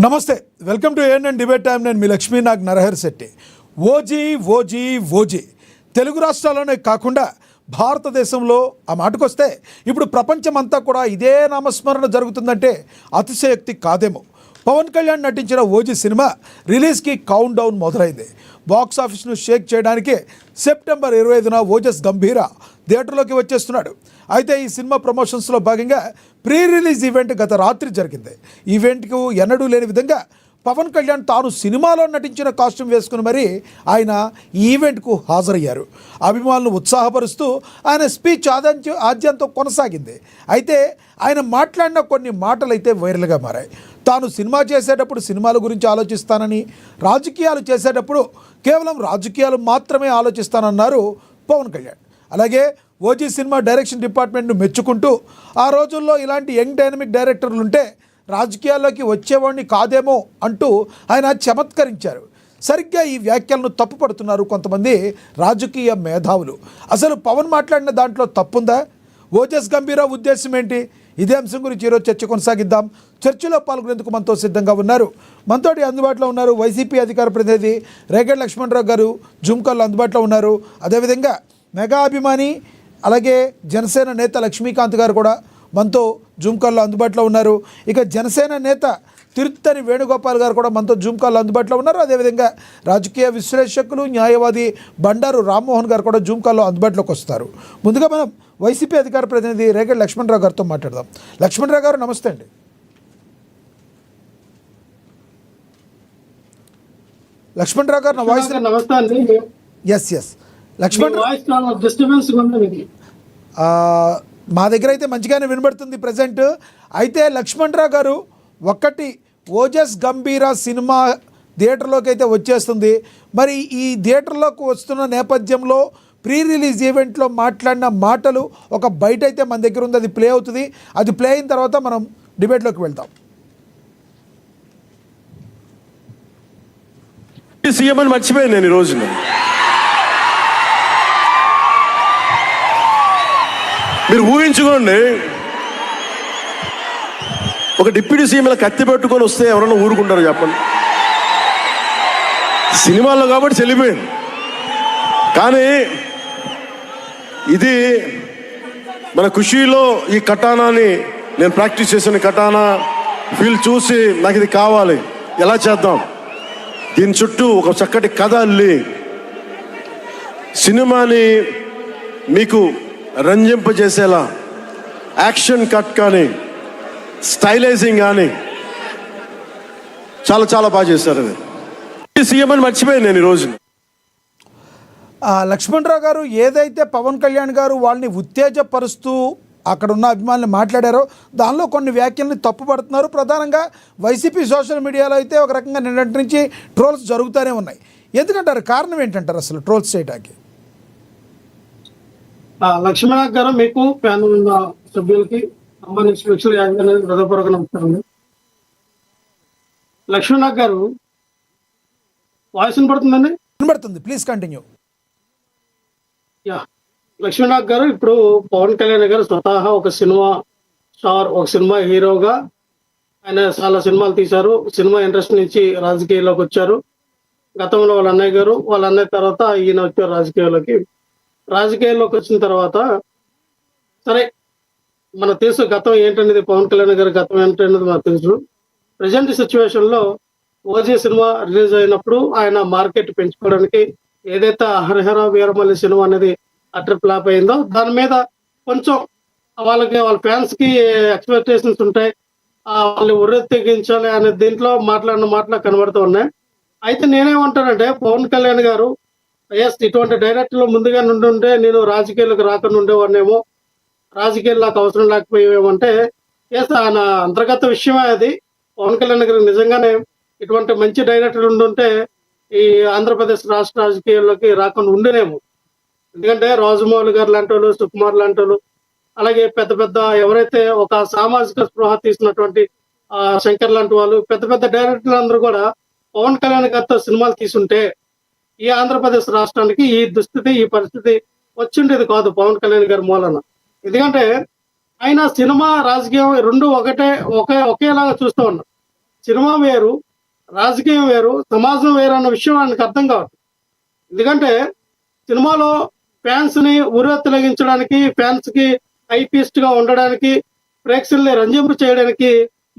నమస్తే, welcome to ANN debate time. నేను మీ Lakshmi Nag Narahar Shetty. OG OG OG Telugu రాష్ట్రాల్లోనే కాకుండా భారతదేశంలో ఆ మాటకొస్తే ఇప్పుడు ప్రపంచమంతా కూడా ఇదే నామస్మరణ జరుగుతుందంటే అతిశయోక్తి కాదేమో. పవన్ కళ్యాణ్ నటించిన ఓజీ సినిమా రిలీజ్కి కౌంట్ డౌన్ మొదలైంది. బాక్స్ ఆఫీస్ను షేక్ చేయడానికి సెప్టెంబర్ 25న ఓజస్ గంభీర థియేటర్లోకి వచ్చేస్తున్నాడు. అయితే ఈ సినిమా ప్రమోషన్స్లో భాగంగా ప్రీ రిలీజ్ ఈవెంట్ గత రాత్రి జరిగింది. ఈవెంట్కు ఎన్నడూ లేని విధంగా పవన్ కళ్యాణ్ తాను సినిమాలో నటించిన కాస్ట్యూమ్ వేసుకుని మరీ ఆయన ఈవెంట్కు హాజరయ్యారు. అభిమానులను ఉత్సాహపరుస్తూ ఆయన స్పీచ్ ఆద్యంతో కొనసాగింది. అయితే ఆయన మాట్లాడిన కొన్ని మాటలు అయితే వైరల్గా మారాయి. తాను సినిమా చేసేటప్పుడు సినిమాల గురించి ఆలోచిస్తానని, రాజకీయాలు చేసేటప్పుడు కేవలం రాజకీయాలు మాత్రమే ఆలోచిస్తానన్నారు పవన్ కళ్యాణ్. అలాగే ఓజీ సినిమా డైరెక్షన్ డిపార్ట్మెంట్ను మెచ్చుకుంటూ ఆ రోజుల్లో ఇలాంటి యంగ్ డైనమిక్ డైరెక్టర్లు ఉంటే రాజకీయాల్లోకి వచ్చేవాడిని కాదేమో అంటూ ఆయన చమత్కరించారు. సరిగ్గా ఈ వ్యాఖ్యలను తప్పుపడుతున్నారు కొంతమంది రాజకీయ మేధావులు. అసలు పవన్ మాట్లాడిన దాంట్లో తప్పుందా? ఓజస్ గంభీర ఉద్దేశం ఏంటి? ఇదే అంశం గురించి ఈరోజు చర్చ కొనసాగిద్దాం. చర్చలో పాల్గొనేందుకు మనతో సిద్ధంగా ఉన్నారు, మనతోటి అందుబాటులో ఉన్నారు వైసీపీ అధికార ప్రతినిధి రేగడి లక్ష్మణరావు గారు జూమ్ కాల్లో అందుబాటులో ఉన్నారు. అదేవిధంగా మెగా అభిమాని అలాగే జనసేన నేత లక్ష్మీకాంత్ గారు కూడా మనతో జూమ్ కాల్లో అందుబాటులో ఉన్నారు. ఇక జనసేన నేత తిరుత్తని వేణుగోపాల్ గారు కూడా మనతో జూమ్ కాల్లో అందుబాటులో ఉన్నారు. అదేవిధంగా రాజకీయ విశ్లేషకులు న్యాయవాది బండారు రామ్మోహన్ గారు కూడా జూమ్ కాల్లో అందుబాటులోకి వస్తారు. ముందుగా మనం వైసీపీ అధికార ప్రతినిధి రేగడి లక్ష్మణరావు గారితో మాట్లాడదాం. లక్ష్మణరావు గారు నమస్తే అండి. లక్ష్మణరావు గారు నా వాయిస్ నమస్తే అండి. ఎస్ లక్ష్మణ్, మా దగ్గర అయితే మంచిగానే వినబడుతుంది ప్రజెంట్. అయితే లక్ష్మణరావు గారు, ఒక్కటి ఓజస్ గంభీర సినిమా థియేటర్లోకి అయితే వచ్చేస్తుంది. మరి ఈ థియేటర్లోకి వస్తున్న నేపథ్యంలో ప్రీ రిలీజ్ ఈవెంట్లో మాట్లాడిన మాటలు ఒక బయట అయితే మన దగ్గర ఉంది, అది ప్లే అవుతుంది. అది ప్లే అయిన తర్వాత మనం డిబేట్లోకి వెళ్తాం. సీఎం అని మర్చిపోయాను నేను ఈరోజు. మీరు ఊహించుకోండి, ఒక డిప్యూటీ సీఎంల కత్తి పెట్టుకొని వస్తే ఎవరన్నా ఊరుకుంటారు చెప్పండి? సినిమాల్లో కాబట్టి చెల్లిపోయింది. కానీ ఇది మన ఖుషీలో ఈ కటానాని నేను ప్రాక్టీస్ చేసిన కటానా ఫీల్ చూసి నాకు ఇది కావాలి, ఎలా చేద్దాం, దీని చుట్టూ ఒక చక్కటి కథ అల్లి సినిమాని మీకు రంజింపజేసేలా యాక్షన్ కట్ కానీ స్టైలైజింగ్ కానీ చాలా చాలా బాగా చేశారు. అది సీఎం అని మర్చిపోయాను నేను ఈరోజు. లక్ష్మణరావు గారు, ఏదైతే పవన్ కళ్యాణ్ గారు వాళ్ళని ఉత్తేజపరుస్తూ అక్కడ ఉన్న అభిమానులు మాట్లాడారో దానిలో కొన్ని వ్యాఖ్యల్ని తప్పుపడుతున్నారు. ప్రధానంగా వైసీపీ సోషల్ మీడియాలో అయితే ఒక రకంగా నిన్నటి నుంచి ట్రోల్స్ జరుగుతూనే ఉన్నాయి. ఎందుకంటారు? కారణం ఏంటంటారు అసలు ట్రోల్స్ చేయడానికి? లక్ష్మణ్ గారు, మీకు ప్యానల్ ఉన్న సభ్యులకి హృదయపూర్వక నమస్కారం. లక్ష్మణ్ గారు, వాయిస్ వినపడుతుందండి? వినపడుతుంది, ప్లీజ్ కంటిన్యూ. లక్ష్మణ్ గారు, ఇప్పుడు పవన్ కళ్యాణ్ గారు స్వతహా ఒక సినిమా స్టార్, ఒక సినిమా హీరోగా ఆయన చాలా సినిమాలు తీశారు. సినిమా ఇండస్ట్రీ నుంచి రాజకీయాల్లోకి వచ్చారు. గతంలో వాళ్ళ అన్నయ్య గారు, వాళ్ళ అన్నయ్య తర్వాత ఈయన వచ్చారు రాజకీయాల్లోకి వచ్చిన తర్వాత సరే మనకు తెలుసు గతం ఏంటనేది, పవన్ కళ్యాణ్ గారి గతం ఏంటనేది మనకు తెలుసు. ప్రజెంట్ సిచ్యువేషన్ లో ఓజీ సినిమా రిలీజ్ అయినప్పుడు ఆయన మార్కెట్ పెంచుకోవడానికి ఏదైతే హరిహర వీరమల్లి సినిమా అనేది అటర్ ఫ్లాప్ అయిందో దాని మీద కొంచెం వాళ్ళ ఫ్యాన్స్ కి ఎక్స్పెక్టేషన్స్ ఉంటాయి, వాళ్ళు ఉర్రెత్తిగించాలి అనే దీంట్లో మాట్లాడిన మాటలు కనబడుతూ ఉన్నాయి. అయితే నేనేమంటానంటే, పవన్ కళ్యాణ్ గారు ఇటువంటి డైరెక్టర్లు ముందుగా నుండి నేను రాజకీయాలకు రాకుండా ఉండేవాడినేమో, రాజకీయాలు నాకు అవసరం లేకపోయేమంటే ఆయన అంతర్గత విషయమే అది. పవన్ కళ్యాణ్ గారు నిజంగానే ఇటువంటి మంచి డైరెక్టర్ ఉండుంటే ఈ ఆంధ్రప్రదేశ్ రాష్ట్ర రాజకీయాల్లోకి రాకుండా ఉండేనేమో. ఎందుకంటే రాజమౌళి గారు లాంటి వాళ్ళు, సుకుమార్ లాంటి వాళ్ళు, అలాగే పెద్ద పెద్ద ఎవరైతే ఒక సామాజిక స్పృహ తీసినటువంటి శంకర్ లాంటి వాళ్ళు, పెద్ద పెద్ద డైరెక్టర్లు అందరూ కూడా పవన్ కళ్యాణ్ గారితో సినిమాలు తీసుంటే ఈ ఆంధ్రప్రదేశ్ రాష్ట్రానికి ఈ దుస్థితి, ఈ పరిస్థితి వచ్చిండేది కాదు పవన్ కళ్యాణ్ గారి మూలన. ఎందుకంటే ఆయన సినిమా రాజకీయం రెండు ఒకేలాగా చూస్తూ ఉన్నారు. సినిమా వేరు, రాజకీయం వేరు, సమాజం వేరు అన్న విషయం ఆయనకు అర్థం కావట్లేదు. ఎందుకంటే సినిమాలో ఫ్యాన్స్ ని ఉర్రెత్తలగించడానికి, ఫ్యాన్స్ కి ఐపీస్ట్ గా ఉండడానికి, ప్రేక్షకుల్ని రంజింపు చేయడానికి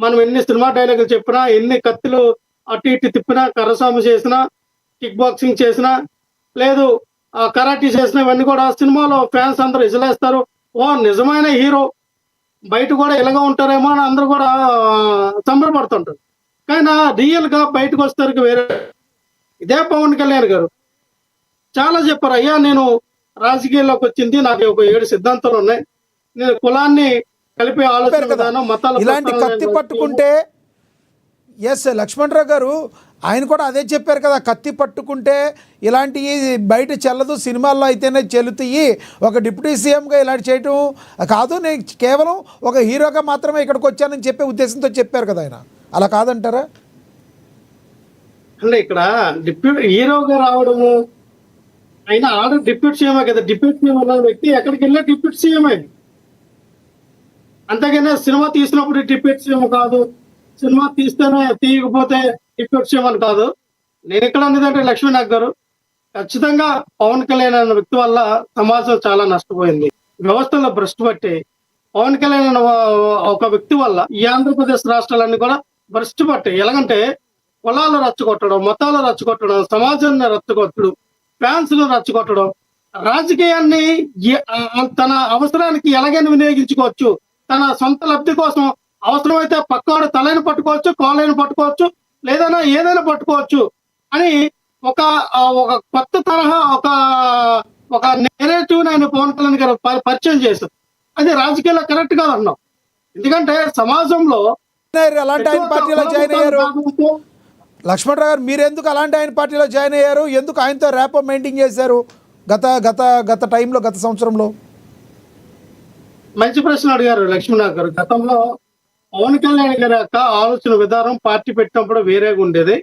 మనం ఎన్ని సినిమా డైలాగులు చెప్పినా, ఎన్ని కత్తులు అటు ఇటు తిప్పినా, కర్రసాము చేసినా, కిక్ బాక్సింగ్ చేసినా, లేదు కరాటీ చేసినా, ఇవన్నీ కూడా సినిమాలో ఫ్యాన్స్ అందరూ ఇజలేస్తారు. ఓ నిజమైన హీరో బయట కూడా ఇలాగా ఉంటారేమో అని అందరూ కూడా సంబరపడుతుంటారు. కానీ రియల్ గా బయటకు వస్తారు వేరే. ఇదే పవన్ కళ్యాణ్ గారు చాలా చెప్పారు, అయ్యా నేను రాజకీయాల్లోకి వచ్చింది, నాకు ఒక 7 సిద్ధాంతాలు ఉన్నాయి, నేను కులాన్ని కలిపే ఆలోచన విధానం, మతాల ఇలాంటి కత్తి పట్టుకుంటే ఎస్ లక్ష్మణరావు గారు ఆయన కూడా అదే చెప్పారు కదా, కత్తి పట్టుకుంటే ఇలాంటివి బయట చెల్లదు, సినిమాల్లో అయితేనే చెల్లుతాయి, ఒక డిప్యూటీ సీఎంగా ఇలాంటి చేయటం కాదు, నేను కేవలం ఒక హీరోగా మాత్రమే ఇక్కడికి వచ్చానని చెప్పే ఉద్దేశంతో చెప్పారు కదా ఆయన. అలా కాదంటారా? అంటే ఇక్కడ డిప్యూటీ హీరోగా రావడము, అయినా ఆర్డర్ డిప్యూటీ సీఎం కదా, డిప్యూటీ సీఎం అన్న వ్యక్తి ఎక్కడికి వెళ్ళే డిప్యూటీ సీఎం అయింది. అంతేగానే సినిమా తీసినప్పుడు డిప్యూటీ సీఎం కాదు, సినిమా తీస్తేనే తీయకపోతే డిప్యూటీ సీఎం అని కాదు. నేను ఎక్కడ అనేదంటే లక్ష్మీనాథ్ గారు ఖచ్చితంగా పవన్ కళ్యాణ్ అన్న వ్యక్తి వల్ల సమాజం చాలా నష్టపోయింది, వ్యవస్థలో భ్రష్టు పట్టి పవన్ కళ్యాణ్ అన్న ఒక వ్యక్తి వల్ల ఈ ఆంధ్రప్రదేశ్ రాష్ట్రాలన్నీ కూడా భ్రష్టు పట్టాయి. ఎలాగంటే కులాలు రచ్చగొట్టడం, మతాలు రచ్చగొట్టడం, సమాజాన్ని రచ్చగొట్టడం, ఫ్యాన్స్ ను రచ్చగొట్టడం, రాజకీయాన్ని తన అవసరానికి ఎలాగైనా వినియోగించుకోవచ్చు, తన సొంత లబ్ధి కోసం అవసరమైతే పక్కవాడు తలైన పట్టుకోవచ్చు, కాలైన పట్టుకోవచ్చు, లేదైనా ఏదైనా పట్టుకోవచ్చు అని ఒక కొత్త తరహా ఒక నెరేటివ్ ఆయన పవన్ కళ్యాణ్ గారు పరిచయం చేశారు. అది రాజకీయాల్లో కరెక్ట్ కాదు అన్నాం. ఎందుకంటే సమాజంలో అలాంటి ఆయన పార్టీలో జాయిన్ అయ్యారు లక్ష్మణరావు గారు, మీరు ఎందుకు అలాంటి ఆయన పార్టీలో జాయిన్ అయ్యారు? ఎందుకు ఆయనతో ర్యాపో మెయింటైన్ చేశారు గత గత గత టైంలో, గత సంవత్సరంలో? మంచి ప్రశ్న అడిగారు లక్ష్మీనాథ్ గారు. గతంలో పవన్ కళ్యాణ్ గారి యొక్క ఆలోచన విధానం పార్టీ పెట్టినప్పుడు వేరేగా ఉండేది.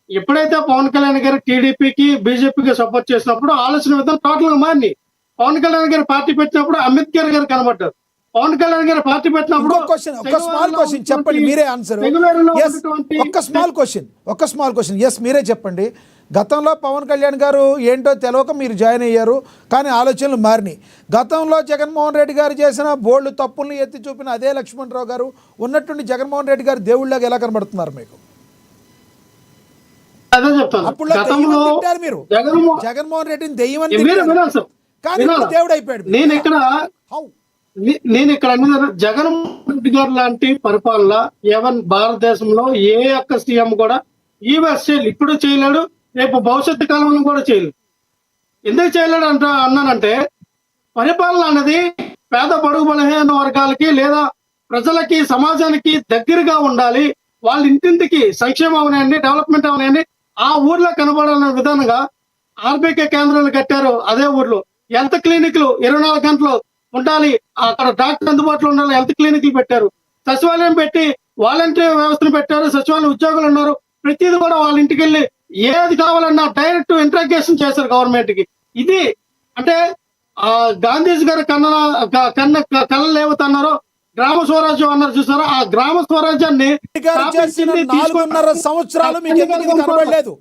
ఎప్పుడైతే పవన్ కళ్యాణ్ గారు టీడీపీకి, బీజేపీకి సపోర్ట్ చేసినప్పుడు ఆలోచన విధానం టోటల్ గా మారింది. పవన్ కళ్యాణ్ గారు పార్టీ పెట్టినప్పుడు అంబేద్కర్ గారు కనబడ్డారు. పవన్ కళ్యాణ్ గారు పార్టీ పెట్టినప్పుడు ఒక స్మాల్ క్వశ్చన్ చెప్పండి, మీరే ఆన్సర్. ఒక స్మాల్ క్వశ్చన్ ఎస్ మీరే చెప్పండి. గతంలో పవన్ కళ్యాణ్ గారు ఏంటో తెలియక మీరు జాయిన్ అయ్యారు, కానీ ఆలోచనలు మారినాయి. గతంలో జగన్మోహన్ రెడ్డి గారు చేసిన బోల్డ్ తప్పుల్ని ఎత్తి చూపిన అదే లక్ష్మణరావు గారు ఉన్నట్టుండి జగన్మోహన్ రెడ్డి గారు దేవుళ్ళగా ఎలా కనబడుతున్నారు మీకు? అదే చెప్తాను. అప్పుడు తిట్టారు మీరు జగన్మోహన్ రెడ్డిని దెయ్యమని, కానీ దేవుడు అయిపోయాడు. నేను ఇక్కడ జగన్మోహన్ రెడ్డి గారు లాంటి పరిపాలన ఈవెన్ భారతదేశంలో ఏ ఒక్క సీఎం కూడా ఇప్పుడు చేయలేడు, రేపు భవిష్యత్తు కాలంలో కూడా చేయలేదు. ఎందుకు చేయలేడు అన్నానంటే పరిపాలన అనేది పేద బడుగు బలహీన వర్గాలకి లేదా ప్రజలకి, సమాజానికి దగ్గరగా ఉండాలి. వాళ్ళ ఇంటింటికి సంక్షేమం అవనాయండి, డెవలప్మెంట్ అవనాయండి, ఆ ఊర్లో కనబడాలనే విధానంగా ఆర్బీకే కేంద్రాలు కట్టారు. అదే ఊర్లో హెల్త్ క్లినిక్లు 24 గంటలు ఉండాలి, అక్కడ డాక్టర్ అందుబాటులో ఉండాలి, హెల్త్ క్లినిక్లు పెట్టారు. సచివాలయం పెట్టి వాలంటీర్ వ్యవస్థను పెట్టారు, సచివాలయం ఉద్యోగులు ఉన్నారు. ప్రతిదీ కూడా వాళ్ళ ఇంటికి వెళ్ళి ఏది కావాలన్నా డైరెక్ట్ ఇంట్రాగేషన్ చేశారు గవర్నమెంట్ కి. ఇది అంటే గాంధీజీ గారు కళ్ళ లేవుతున్నారో గ్రామ స్వరాజ్యం అన్నారు చూసారా, ఆ గ్రామ స్వరాజ్యాన్ని 4.5 సంవత్సరాలు మీకు ఎందుకు కనబడలేదు?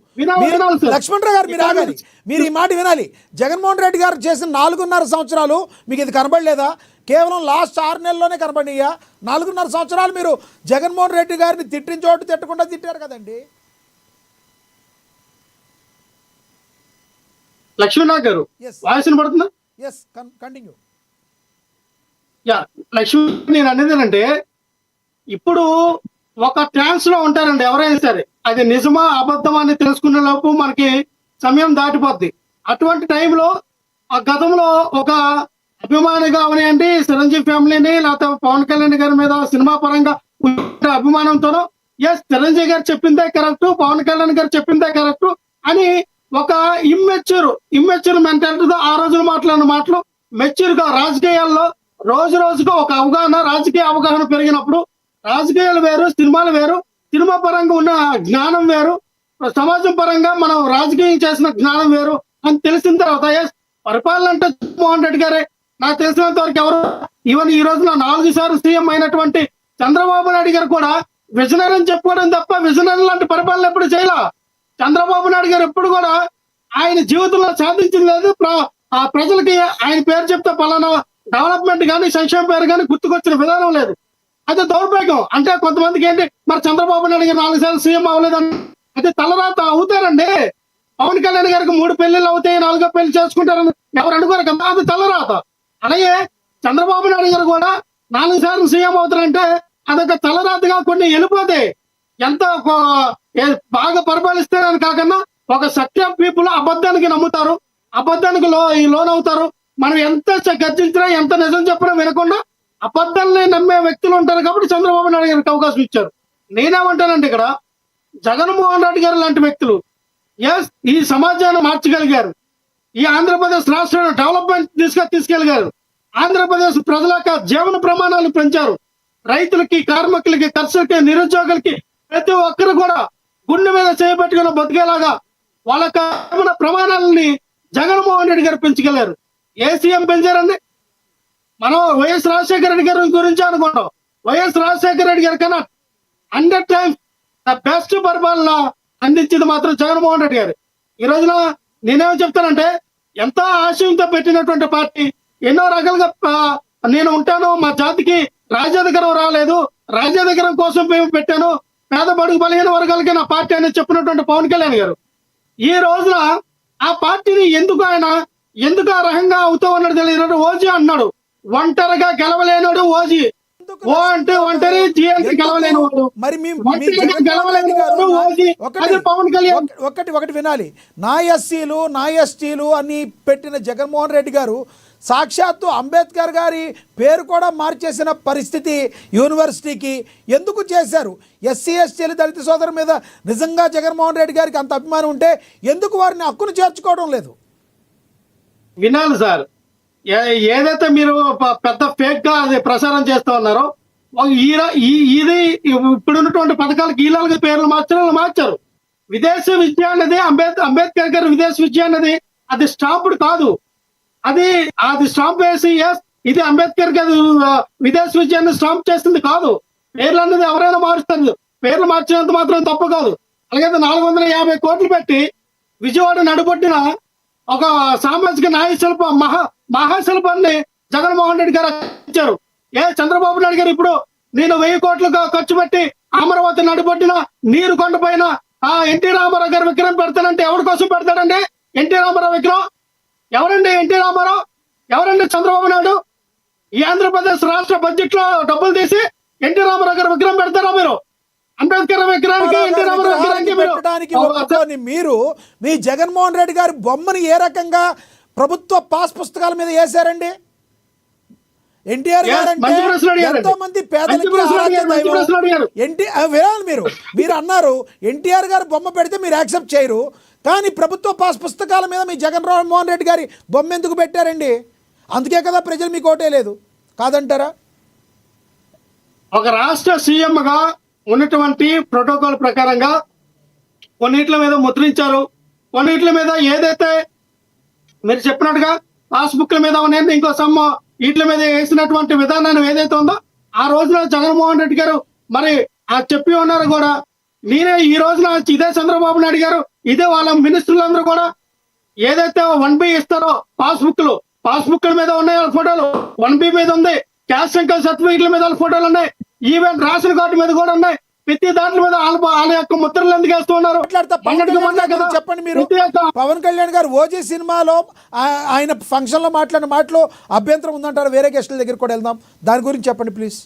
లక్ష్మణరావు గారు మీరు ఆగాలి, మీరు ఈ మాట వినాలి. జగన్మోహన్ రెడ్డి గారు చేసిన 4.5 సంవత్సరాలు మీకు ఇది కనబడలేదా? కేవలం లాస్ట్ 6 నెలల్లోనే కనబడియా? 4.5 సంవత్సరాలు మీరు జగన్మోహన్ రెడ్డి గారిని తిట్టిన చోటు తిట్టకుండా తిట్టారు కదండి. లక్ష్మీనాథ్ గారు వాయిస్ పడుతుందా? Yes continue. లక్ష్మీ, నేను అనేది ఏంటంటే ఇప్పుడు ఒక ట్రాన్స్ లో ఉంటారండి ఎవరైనా సరే, అది నిజమా అబద్ధమా అని తెలుసుకునే లోపు మనకి సమయం దాటిపోద్ది. అటువంటి టైంలో ఆ గతంలో ఒక అభిమానిగా అవనాయండి చిరంజీవి ఫ్యామిలీని, లేకపోతే పవన్ కళ్యాణ్ గారి మీద సినిమా పరంగా అభిమానంతోనో ఎస్ చిరంజీవి గారు చెప్పిందే కరెక్ట్, పవన్ కళ్యాణ్ గారు చెప్పిందే కరెక్ట్ అని ఒక ఇమ్మెచ్యూర్ మెంటాలిటీతో ఆ రోజులు మాట్లాడిన మాటలు మెచ్యూర్ గా రాజకీయాల్లో రోజు రోజుకు ఒక రాజకీయ అవగాహన పెరిగినప్పుడు రాజకీయాలు వేరు, సినిమాలు వేరు, సినిమా పరంగా ఉన్న జ్ఞానం వేరు, సమాజం పరంగా మనం రాజకీయం చేసిన జ్ఞానం వేరు అని తెలిసిన తర్వాత పరిపాలన అంటే జగన్మోహన్ రెడ్డి గారే. నాకు తెలిసినంత వరకు ఎవరు ఈవెన్ ఈ రోజున 4 సార్లు సీఎం అయినటువంటి చంద్రబాబు నాయుడు గారు కూడా విజనరీ అని చెప్పుకోవడం తప్ప విజనరీ లాంటి పరిపాలన ఎప్పుడు చేయాల. చంద్రబాబు నాయుడు గారు ఎప్పుడు కూడా ఆయన జీవితంలో సాధించింది లేదు. ఆ ప్రజలకి ఆయన పేరు చెప్తే పలానా డెవలప్మెంట్ కానీ సంక్షేమ పేరు కానీ గుర్తుకొచ్చిన విధానం లేదు. అదే దౌర్భాగ్యం. అంటే కొంతమందికి ఏంటి, మరి చంద్రబాబు నాయుడు గారు 4 సార్లు సీఎం అవ్వలేదని అది తలరాత. అవుతారండి. పవన్ కళ్యాణ్ గారికి 3 పెళ్లిళ్ళు అవుతాయి, 4వ పెళ్లి చేసుకుంటారని ఎవరు అనుకోరు కదా, అది తలరాత. అలాగే చంద్రబాబు నాయుడు గారు కూడా 4 సార్లు సీఎం అవుతారంటే అదొక తలరాతగా కొన్ని వెళ్ళిపోతాయి. ఎంత బాగా పరిపాలిస్తారని కాకుండా ఒక సత్యం పీపుల్ అబద్ధానికి నమ్ముతారు, అబద్ధానికి లోన్ అవుతారు. మనం ఎంత గర్జించినా ఎంత నిజం చెప్పినా వినకుండా అబద్ధాలని నమ్మే వ్యక్తులు ఉంటారు. కాబట్టి చంద్రబాబు నాయుడు గారికి అవకాశం ఇచ్చారు. నేనేమంటానంటే ఇక్కడ జగన్మోహన్ రెడ్డి గారు లాంటి వ్యక్తులు ఈ సమాజాన్ని మార్చగలిగారు. ఈ ఆంధ్రప్రదేశ్ రాష్ట్రాన్ని డెవలప్మెంట్ తీసుకెళ్ళగారు. ఆంధ్రప్రదేశ్ ప్రజల యొక్క జీవన ప్రమాణాలు పెంచారు. రైతులకి, కార్మికులకి, కర్షకులకి, నిరుద్యోగులకి ప్రతి ఒక్కరు కూడా గుండె మీద చేపట్టుకుని బతికేలాగా వాళ్ళ జీవన ప్రమాణాలని జగన్మోహన్ రెడ్డి గారు పెంచగలిగారు. ఏ సీఎం పెంచారండి? మనం వైఎస్ రాజశేఖర రెడ్డి గారి గురించి అనుకుంటాం. వైఎస్ రాజశేఖర రెడ్డి గారి కన్నా 100 times ద బెస్ట్ పరిపాలన అందించింది మాత్రం జగన్మోహన్ రెడ్డి గారు. ఈ రోజున నేనేమో చెప్తానంటే, ఎంతో ఆశయంతో పెట్టినటువంటి పార్టీ ఎన్నో రకాలుగా నేను ఉంటాను, మా జాతికి రాజ్యాధికారం రాలేదు, రాజ్యాధికారం కోసం మేము పెట్టాను, పేద బడుగు బలహీన వర్గాలకి నా పార్టీ అని చెప్పినటువంటి పవన్ కళ్యాణ్ గారు ఈ రోజున ఆ పార్టీని ఎందుకు ఆ రకంగా అవుతూ ఉన్నాడు తెలియదు. ఓజీ అన్నాడు, ఒంటరిగా గెలవలేనాడు ఓజీ. ఓ అంటే ఒంటరి, జీ అంటే గెలవలేనివాడు. మరి ఒంటరిగా గెలవలేనివాడు ఓజీ. అది పవన్ కళ్యాణ్. ఒకటి వినాలి. నా ఎస్సీలు, నా ఎస్టీలు అని పెట్టిన జగన్మోహన్ రెడ్డి గారు సాక్షాత్తు అంబేద్కర్ గారి పేరు కూడా మార్చేసిన పరిస్థితి యూనివర్సిటీకి ఎందుకు చేశారు? ఎస్సీ ఎస్టీలు, దళిత సోదరు మీద నిజంగా జగన్మోహన్ రెడ్డి గారికి అంత అభిమానం ఉంటే ఎందుకు వారిని హక్కును చేర్చుకోవడం లేదు? వినాలి సార్, ఏదైతే మీరు పెద్ద ఫేక్ గా అది ప్రసారం చేస్తూ ఉన్నారో, ఇది ఇప్పుడున్నటువంటి పథకాలకు ఈలాలుగా పేర్లు మార్చారు. విదేశీ విద్య అన్నది అంబేద్కర్ గారి విదేశీ విద్య అన్నది అది స్టాంపుడ్ కాదు. అది స్టాంప్ వేసి ఇది అంబేద్కర్ గారి విదేశీ విద్యాన్ని స్టాంప్ చేసింది కాదు. పేర్లు అన్నది ఎవరైనా మారుస్తారు, పేర్లు మార్చినంత మాత్రం తప్పు కాదు. అలాగే 450 కోట్లు పెట్టి విజయవాడ నడుబొట్టిన ఒక సామాజిక న్యాయ శిల్పం మహాశిల్పాన్ని జగన్మోహన్ రెడ్డి గారు ఇచ్చారు. చంద్రబాబు నాయుడు గారు ఇప్పుడు నేను 1000 కోట్లు ఖర్చు పెట్టి అమరావతి నడుబొట్టిన నీరు కొండపైన ఎన్టీ రామారావు గారు విగ్రహం పెడతానంటే ఎవరి కోసం పెడతాడండి? ఎన్టీ రామారావు విగ్రహం ఎవరండి? ఎన్టీ రామారావు ఎవరండి? చంద్రబాబు నాయుడు. ఈ ఆంధ్రప్రదేశ్ రాష్ట్ర బడ్జెట్ లో డబ్బులు తీసి ఎన్టీ రామారావు గారు విగ్రహం పెడతారా మీరు? అంబేద్కర్ విగ్రహానికి, ఎన్టీ రామారావు విగ్రహానికి మీరు మీ జగన్మోహన్ రెడ్డి గారి బొమ్మని ఏ రకంగా ప్రభుత్వ పాస్ పుస్తకాల మీద వేశారండి? ఎన్టీఆర్ గారు అంటే ఎంతో మంది పేదలకి మీరు అన్నారు ఎన్టీఆర్ గారు బొమ్మ పెడితే మీరు యాక్సెప్ట్ చేయరు, కానీ ప్రభుత్వ పాస్ పుస్తకాల మీద మీ జగన్మోహన్ రెడ్డి గారి బొమ్మ ఎందుకు పెట్టారండి? అందుకే కదా ప్రజలు మీకు ఓటే లేదు, కాదంటారా? ఒక రాష్ట్ర సీఎం గా ఉన్నటువంటి ప్రోటోకాల్ ప్రకారంగా కొన్నిట్ల మీద ముద్రించారు, కొన్నిట్ల మీద ఏదైతే మీరు చెప్పినట్టుగా పాస్బుక్ల మీద ఉన్నాయి, ఇంకో సమ్మ వీటి మీద వేసినటువంటి విధానాన్ని ఏదైతే ఉందో ఆ రోజున జగన్మోహన్ రెడ్డి గారు మరి చెప్పి ఉన్నారు కూడా. నేనే ఈ రోజున ఇదే చంద్రబాబు నాయుడు గారు, ఇదే వాళ్ళ మినిస్టర్లందరూ కూడా ఏదైతే 1B ఇస్తారో పాస్బుక్ల మీద ఉన్నాయి వాళ్ళ ఫోటోలు, 1B మీద ఉంది, క్యాస్ట్ ఇన్కమ్ సర్టిఫికేట్ల మీద వాళ్ళ ఫోటోలు ఉన్నాయి, ఈవెన్ రేషన్ కార్డు మీద కూడా ఉన్నాయి. ప్రతి దాంట్లో మీద వాళ్ళ యొక్క ముద్రలు ఎందుకు వేస్తున్నారు? చెప్పండి మీరు. పవన్ కళ్యాణ్ గారు ఓజీ సినిమాలో ఆయన ఫంక్షన్ లో మాట్లాడిన మాటలో అభ్యంతరం ఉందంటారు. వేరే గెస్టుల దగ్గర కూడా వెళ్దాం, దాని గురించి చెప్పండి ప్లీజ్.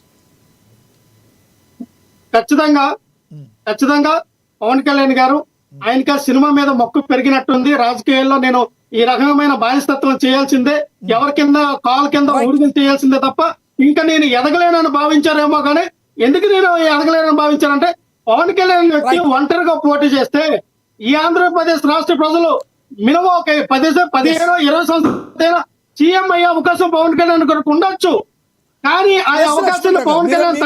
ఖచ్చితంగా పవన్ కళ్యాణ్ గారు ఆయనకి సినిమా మీద మొక్కు పెరిగినట్టుంది. రాజకీయాల్లో నేను ఈ రకమైన బానిసత్వం చేయాల్సిందే, ఎవరి కింద కాలు కింద ఊడిగలు చేయాల్సిందే తప్ప ఇంకా నేను ఎదగలేనని భావించారేమో. కానీ ఎందుకు నేను ఎదగలేనని భావించానంటే పవన్ కళ్యాణ్ వ్యక్తి ఒంటరిగా పోటీ చేస్తే ఈ ఆంధ్రప్రదేశ్ రాష్ట్ర ప్రజలు మినిమం ఒక 15-20 సంవత్సరాలు సీఎం అయ్యే అవకాశం పవన్ కళ్యాణ్ గారికి ఉండొచ్చు. కానీ ఆ అవకాశాన్ని పవన్ కళ్యాణ్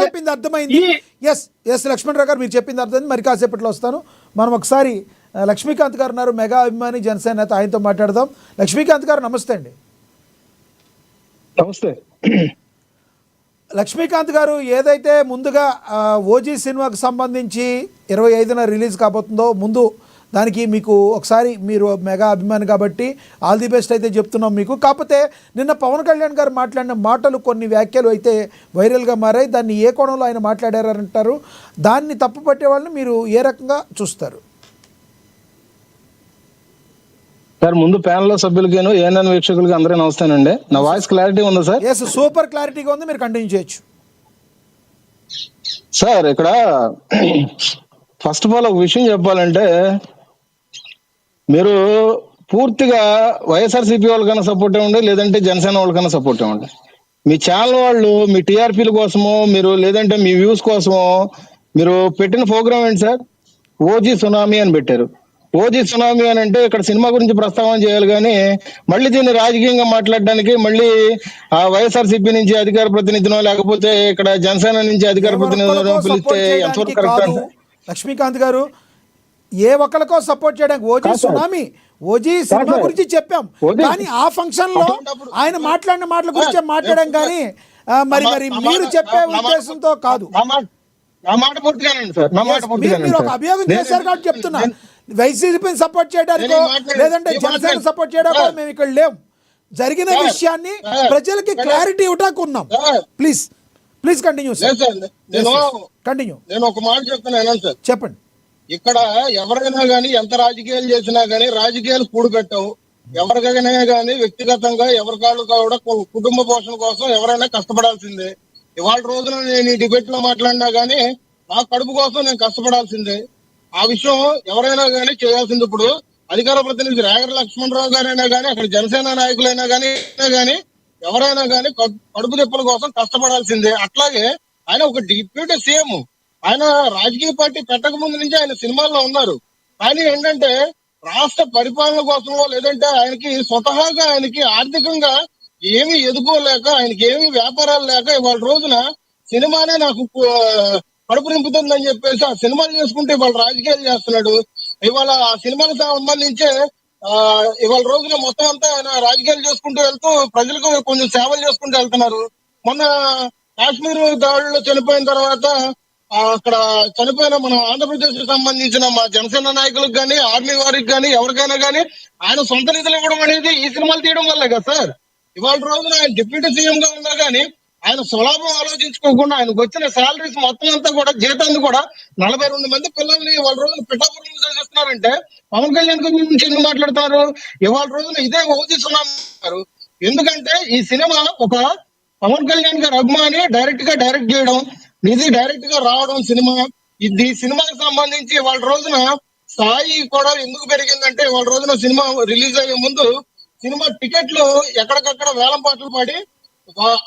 చెప్పింది అర్థమైంది. ఎస్ లక్ష్మణరావు గారు మీరు చెప్పింది అర్థమైంది. మరి కాసేపట్లో వస్తాను. మనం ఒకసారి లక్ష్మీకాంత్ గారు ఉన్నారు, మెగా అభిమాని, జనసేన నేత, ఆయనతో మాట్లాడదాం. లక్ష్మీకాంత్ గారు నమస్తే అండి. నమస్తే. లక్ష్మీకాంత్ గారు ఏదైతే ముందుగా ఓజీ సినిమాకు సంబంధించి 25న రిలీజ్ కాబోతుందో ముందు దానికి మీకు ఒకసారి మీరు మెగా అభిమాని కాబట్టి ఆల్ ది బెస్ట్ అయితే చెప్తున్నాం మీకు. కాకపోతే నిన్న పవన్ కళ్యాణ్ గారు మాట్లాడిన మాటలు కొన్ని వ్యాఖ్యలు అయితే వైరల్గా మారాయి. దాన్ని ఏ కోణంలో ఆయన మాట్లాడారంటారు? దాన్ని తప్పుపట్టే వాళ్ళని మీరు ఏ రకంగా చూస్తారు? సార్ ముందు ప్యానల్ లో సభ్యులకేను ఏఎన్ఎన్ వీక్షకులకి అందరూ నమస్తేనండి. నా వాయిస్ క్లారిటీ ఉందా సార్? ఎస్, సూపర్ క్లారిటీగా ఉంది, మీరు కంటిన్యూ చేయొచ్చు. సార్ ఇక్కడ ఫస్ట్ ఆఫ్ ఆల్ ఒక విషయం చెప్పాలంటే, మీరు పూర్తిగా వైఎస్ఆర్సీపీ వాళ్ళకన్నా సపోర్ట్ ఇవ్వండి, లేదంటే జనసేన వాళ్ళకన్నా సపోర్ట్ ఇవ్వండి. మీ ఛానల్ వాళ్ళు మీ టీఆర్పీల కోసమో మీరు లేదంటే మీ వ్యూస్ కోసమో మీరు పెట్టిన ప్రోగ్రామ్ ఏంటి సార్? ఓజీ సునామీ అని పెట్టారు. ఓజీ సునామీ అని అంటే ఇక్కడ సినిమా గురించి ప్రస్తావన చేయాలి కానీ మళ్ళీ దీన్ని రాజకీయంగా మాట్లాడడానికి మళ్ళీ ఆ వైఎస్ఆర్సీపీ నుంచి అధికార ప్రతినిధినో లేకపోతే ఇక్కడ జనసేన నుంచి అధికార ప్రతినిధినో పిలిస్తే ఎంతవరకు కరెక్ట్ అంటే? లక్ష్మీకాంత్ గారు, ఏ ఒక్కరికో సపోర్ట్ చేయడానికి ఓజీ సునామీ ఓజీ సినిమా గురించి చెప్పాం కానీ ఆ ఫంక్షన్ లో ఆయన మాట్లాడిన మాటల గురించి మాట్లాడాం కానీ మరి మరి మీరు చెప్పే ఉద్దేశంతో కాదు. నా మాట పూర్తిగానండి సార్, నా మాట పూర్తిగానండి. మీరు ఒక అభియోగం చేశారు కాబట్టి చెప్తున్నా, వైసీపీని సపోర్ట్ చేయడానికో లేదంటే జనసేన సపోర్ట్ చేయడానికో మేము ఇక్కడ లేవు. జరిగిన విషయాన్ని ప్రజలకి క్లారిటీ ఇవ్వడానికి ఉన్నాం. Please please continue sir. Continue. నేను ఒక మాట చెప్తున్నాను సార్, చెప్పండి. ఇక్కడ ఎవరైనా గానీ ఎంత రాజకీయాలు చేసినా గానీ రాజకీయాలు కూడుపెట్టవు. ఎవరికైనా గానీ వ్యక్తిగతంగా ఎవరికాళ్ళు కూడా కుటుంబ పోషణ కోసం ఎవరైనా కష్టపడాల్సిందే. ఇవాళ రోజున నేను ఈ డిబేట్ లో మాట్లాడినా గానీ నా కడుపు కోసం నేను కష్టపడాల్సిందే. ఆ విషయం ఎవరైనా గానీ చేయాల్సింది. ఇప్పుడు అధికార ప్రతినిధి రేగర లక్ష్మణరావు గారైనా గానీ అక్కడ జనసేన నాయకులైనా గానీ ఎవరైనా గానీ కడుపు తిప్పల కోసం కష్టపడాల్సిందే. అట్లాగే ఆయన ఒక డిప్యూటీ సీఎం, ఆయన రాజకీయ పార్టీ పెట్టక ముందు నుంచి ఆయన సినిమాల్లో ఉన్నారు. కానీ ఏంటంటే రాష్ట్ర పరిపాలన కోసమో లేదంటే ఆయనకి స్వతహాగా ఆయనకి ఆర్థికంగా ఏమీ ఎదుకోలేక ఆయనకి ఏమీ వ్యాపారాలు లేక ఇవాళ రోజున సినిమానే నాకు కడుపు నింపుతుందని చెప్పేసి ఆ సినిమాలు చేసుకుంటే ఇవాళ రాజకీయాలు చేస్తున్నాడు. ఇవాళ ఆ సినిమాలకు సంబంధించే ఇవాళ రోజున మొత్తం అంతా ఆయన రాజకీయాలు చేసుకుంటూ వెళ్తూ ప్రజలకు కొంచెం సేవలు చేసుకుంటూ వెళ్తున్నారు. మొన్న కాశ్మీర్ దాడుల్లో చనిపోయిన తర్వాత అక్కడ చనిపోయిన మన ఆంధ్రప్రదేశ్ కు సంబంధించిన మా జనసేన నాయకులకు గానీ ఆర్మీ వారికి గానీ ఎవరికైనా గానీ ఆయన సొంత నిధులు ఇవ్వడం అనేది ఈ సినిమాలు తీయడం వల్లే కదా సార్. ఇవాళ రోజున ఆయన డిప్యూటీ సీఎం గా ఉన్నా గానీ ఆయన స్వలాభం ఆలోచించుకోకుండా ఆయనకు వచ్చిన శాలరీస్ మొత్తం అంతా కూడా జీతాన్ని కూడా 42 మంది పిల్లల్ని ఇవాళ రోజున పిఠాపురం చేస్తున్నారంటే పవన్ కళ్యాణ్ గురించి ఎందుకు మాట్లాడతారు? ఇవాళ రోజున ఇదే ఓజీ సునామీ. ఎందుకంటే ఈ సినిమా ఒక పవన్ కళ్యాణ్ గారు అభిమాని డైరెక్ట్ చేయడం, నిధి డైరెక్ట్ గా రావడం సినిమా. ఇది సినిమాకి సంబంధించి వాళ్ళ రోజున స్థాయి కూడా ఎందుకు పెరిగిందంటే వాళ్ళ రోజున సినిమా రిలీజ్ అయ్యే ముందు సినిమా టికెట్లు ఎక్కడికక్కడ వేలం పాటలు పాడి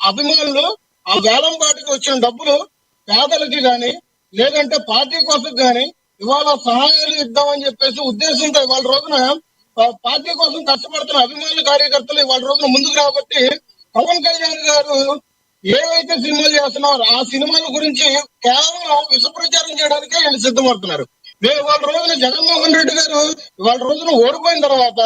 అభిమానులు ఆ వేలం పాటకి వచ్చిన డబ్బులు పేదలకి గాని లేదంటే పార్టీ కోసం గాని ఇవాళ సహాయాలు ఇద్దామని చెప్పేసి ఉద్దేశంతో ఇవాళ రోజున పార్టీ కోసం కష్టపడుతున్న అభిమానులు కార్యకర్తలు ఇవాళ రోజున ముందుకు రాబట్టి పవన్ కళ్యాణ్ గారు ఏవైతే సినిమాలు చేస్తున్నారో ఆ సినిమాల గురించి కేవలం విషప్రచారం చేయడానికే వీళ్ళు సిద్ధపడుతున్నారు. ఇవాళ రోజున జగన్మోహన్ రెడ్డి గారు ఇవాళ రోజున ఓడిపోయిన తర్వాత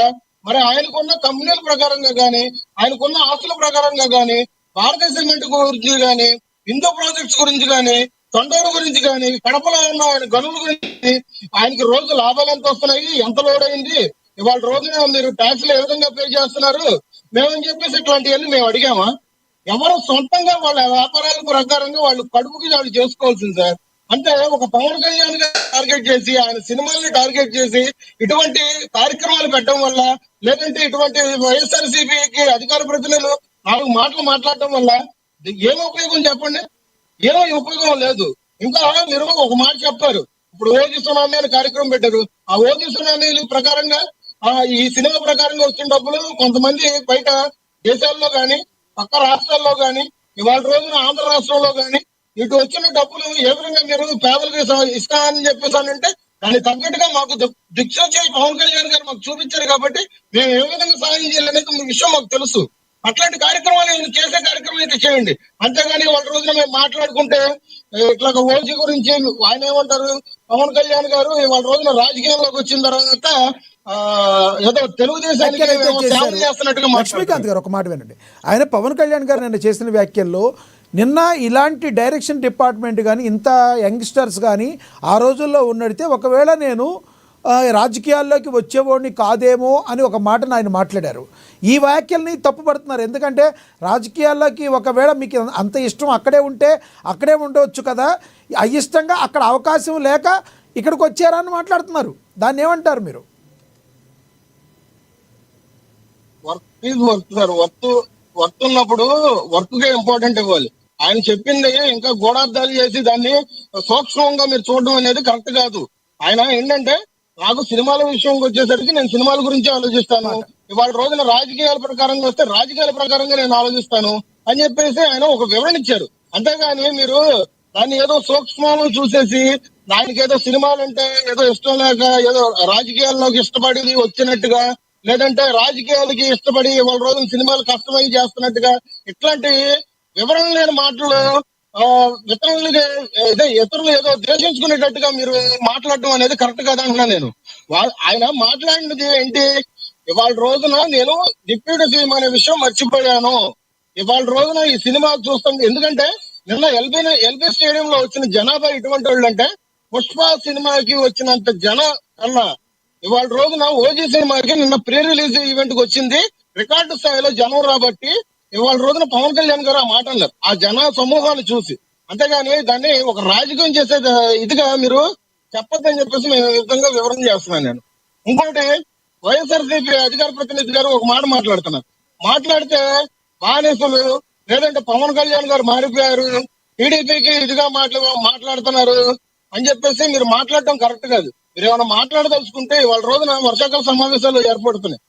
మరి ఆయనకున్న కంపెనీల ప్రకారంగా గానీ ఆయనకున్న ఆస్తుల ప్రకారంగా గానీ భారతీయ సిమెంట్ గురించి గానీ హిందూ ప్రాజెక్ట్స్ గురించి గానీ తొండూరు గురించి గానీ కడపలో ఉన్న ఆయన గనుల గురించి ఆయనకి రోజు లాభాలు ఎంత వస్తున్నాయి, ఎంత లోడ్ అయింది, ఇవాళ రోజున మీరు ట్యాక్స్లు ఏ విధంగా పే చేస్తున్నారు మేమని చెప్పేసి ఇట్లాంటివన్నీ మేము అడిగామా? ఎవరు సొంతంగా వాళ్ళ వ్యాపారాల ప్రకారంగా వాళ్ళు కడుపుకి వాళ్ళు చేసుకోవాల్సింది సార్. అంటే ఒక పవన్ కళ్యాణ్ గారు టార్గెట్ చేసి ఆయన సినిమాల్ని టార్గెట్ చేసి ఇటువంటి కార్యక్రమాలు పెట్టడం వల్ల లేదంటే ఇటువంటి వైఎస్ఆర్సీపీకి అధికార ప్రతినిధులు 4 మాటలు మాట్లాడటం వల్ల ఏం ఉపయోగం చెప్పండి? ఏమో ఉపయోగం లేదు. ఇంకా మీరు ఒక మాట చెప్పారు, ఇప్పుడు ఓజీ సునామీ అని కార్యక్రమం పెట్టారు. ఆ ఓజీ సునామీల ప్రకారంగా ఈ సినిమా ప్రకారంగా వచ్చిన డబ్బులు కొంతమంది బయట దేశాల్లో గాని పక్క రాష్ట్రాల్లో గాని ఇవాళ రోజున ఆంధ్ర రాష్ట్రంలో గాని ఇటు వచ్చిన డబ్బులు ఏ విధంగా మీరు పేదలకు ఇస్తా అని చెప్పేసానంటే దానికి తగ్గట్టుగా మాకు దిక్సూచి పవన్ కళ్యాణ్ గారు మాకు చూపించారు కాబట్టి మేము ఏ విధంగా సాయం చేయాలనేది మీ విషయం మాకు తెలుసు. అట్లాంటి కార్యక్రమాలు చేసే కార్యక్రమం అయితే చేయండి. అంతేగాని వాళ్ళ రోజున మేము మాట్లాడుకుంటే ఇట్లా ఓజీ గురించి ఆయన ఏమంటారు, పవన్ కళ్యాణ్ గారు వాళ్ళ రోజున రాజకీయంలోకి వచ్చిన తర్వాత ఏదో తెలుగుదేశానికి లక్ష్మీకాంత్ గారు ఒక మాట వినండి. ఆయన పవన్ కళ్యాణ్ గారు నిన్న చేసిన వ్యాఖ్యల్లో నిన్న ఇలాంటి డైరెక్షన్ డిపార్ట్మెంట్ కానీ ఇంత యంగ్స్టర్స్ కానీ ఆ రోజుల్లో ఉన్నడితే ఒకవేళ నేను రాజకీయాల్లోకి వచ్చేవాడిని కాదేమో అని ఒక మాటను ఆయన మాట్లాడారు. ఈ వ్యాఖ్యల్ని తప్పుపడుతున్నారు. ఎందుకంటే రాజకీయాల్లోకి ఒకవేళ మీకు అంత ఇష్టం అక్కడే ఉంటే అక్కడే ఉండవచ్చు కదా, అయిష్టంగా అక్కడ అవకాశం లేక ఇక్కడికి వచ్చారా అని మాట్లాడుతున్నారు. దాన్ని ఏమంటారు మీరు? Work is work sir. Work ఉన్నప్పుడు వర్క్ కే ఇంపార్టెంట్ ఇవ్వాలి. ఆయన చెప్పింది ఇంకా గూఢార్థాలు చేసి దాన్ని సూక్ష్మంగా మీరు చూడడం అనేది కరెక్ట్ కాదు. ఆయన ఏంటంటే, నాకు సినిమాల విషయంకి వచ్చేసరికి నేను సినిమాల గురించి ఆలోచిస్తాను, ఇవాళ రోజున రాజకీయాల ప్రకారంగా వస్తే రాజకీయాల ప్రకారంగా నేను ఆలోచిస్తాను అని చెప్పేసి ఆయన ఒక వివరణ ఇచ్చారు. అంతేగాని మీరు దాన్ని ఏదో సూక్ష్మంగా చూసేసి దానికి ఏదో సినిమాలంటే ఏదో ఇష్టం లేక ఏదో రాజకీయాల్లోకి ఇష్టపడి వచ్చినట్టుగా, లేదంటే రాజకీయాలకి ఇష్టపడి వాళ్ళ రోజున సినిమాలు కస్టమైజ్ చేస్తున్నట్టుగా ఇట్లాంటి వివరణ లేని మాటలు ఇతరులు ఏదో ద్వేషించుకునేటట్టుగా మీరు మాట్లాడటం అనేది కరెక్ట్ కదా అంటున్నా నేను. ఆయన మాట్లాడినది ఏంటి, ఇవాళ రోజున నేను డిప్యూటీ సీఎం అనే విషయం మర్చిపోయాను. ఇవాళ రోజున ఈ సినిమా చూస్తాం. ఎందుకంటే నిన్న ఎల్బీ స్టేడియం లో వచ్చిన జనాభా ఇటువంటి వాళ్ళు అంటే, పుష్ప సినిమాకి వచ్చినంత కన్నా ఇవాళ రోజున ఓజీ సినిమాకి నిన్న ప్రీ రిలీజ్ ఈవెంట్ కి వచ్చింది రికార్డు స్థాయిలో జనం రాబట్టి ఇవాళ రోజున పవన్ కళ్యాణ్ గారు ఆ మాట అన్నారు ఆ జన సమూహాన్ని చూసి. అంతేగాని దాన్ని ఒక రాజకీయం చేసే ఇదిగా మీరు చెప్పొద్దని చెప్పేసి మేము ఈ విధంగా వివరణ చేస్తున్నాను నేను. ఇంకోటి, వైఎస్ఆర్సీపీ అధికార ప్రతినిధి గారు ఒక మాట మాట్లాడితే బానిసలు లేదంటే పవన్ కళ్యాణ్ గారు మారిపోయారు, టీడీపీకి ఇదిగా మాట్లాడుతున్నారు అని చెప్పేసి మీరు మాట్లాడటం కరెక్ట్ కాదు. మీరు ఏమైనా మాట్లాడదలుచుకుంటే ఇవాళ రోజున వర్షాకాల సమావేశాలు ఏర్పడుతున్నాయి,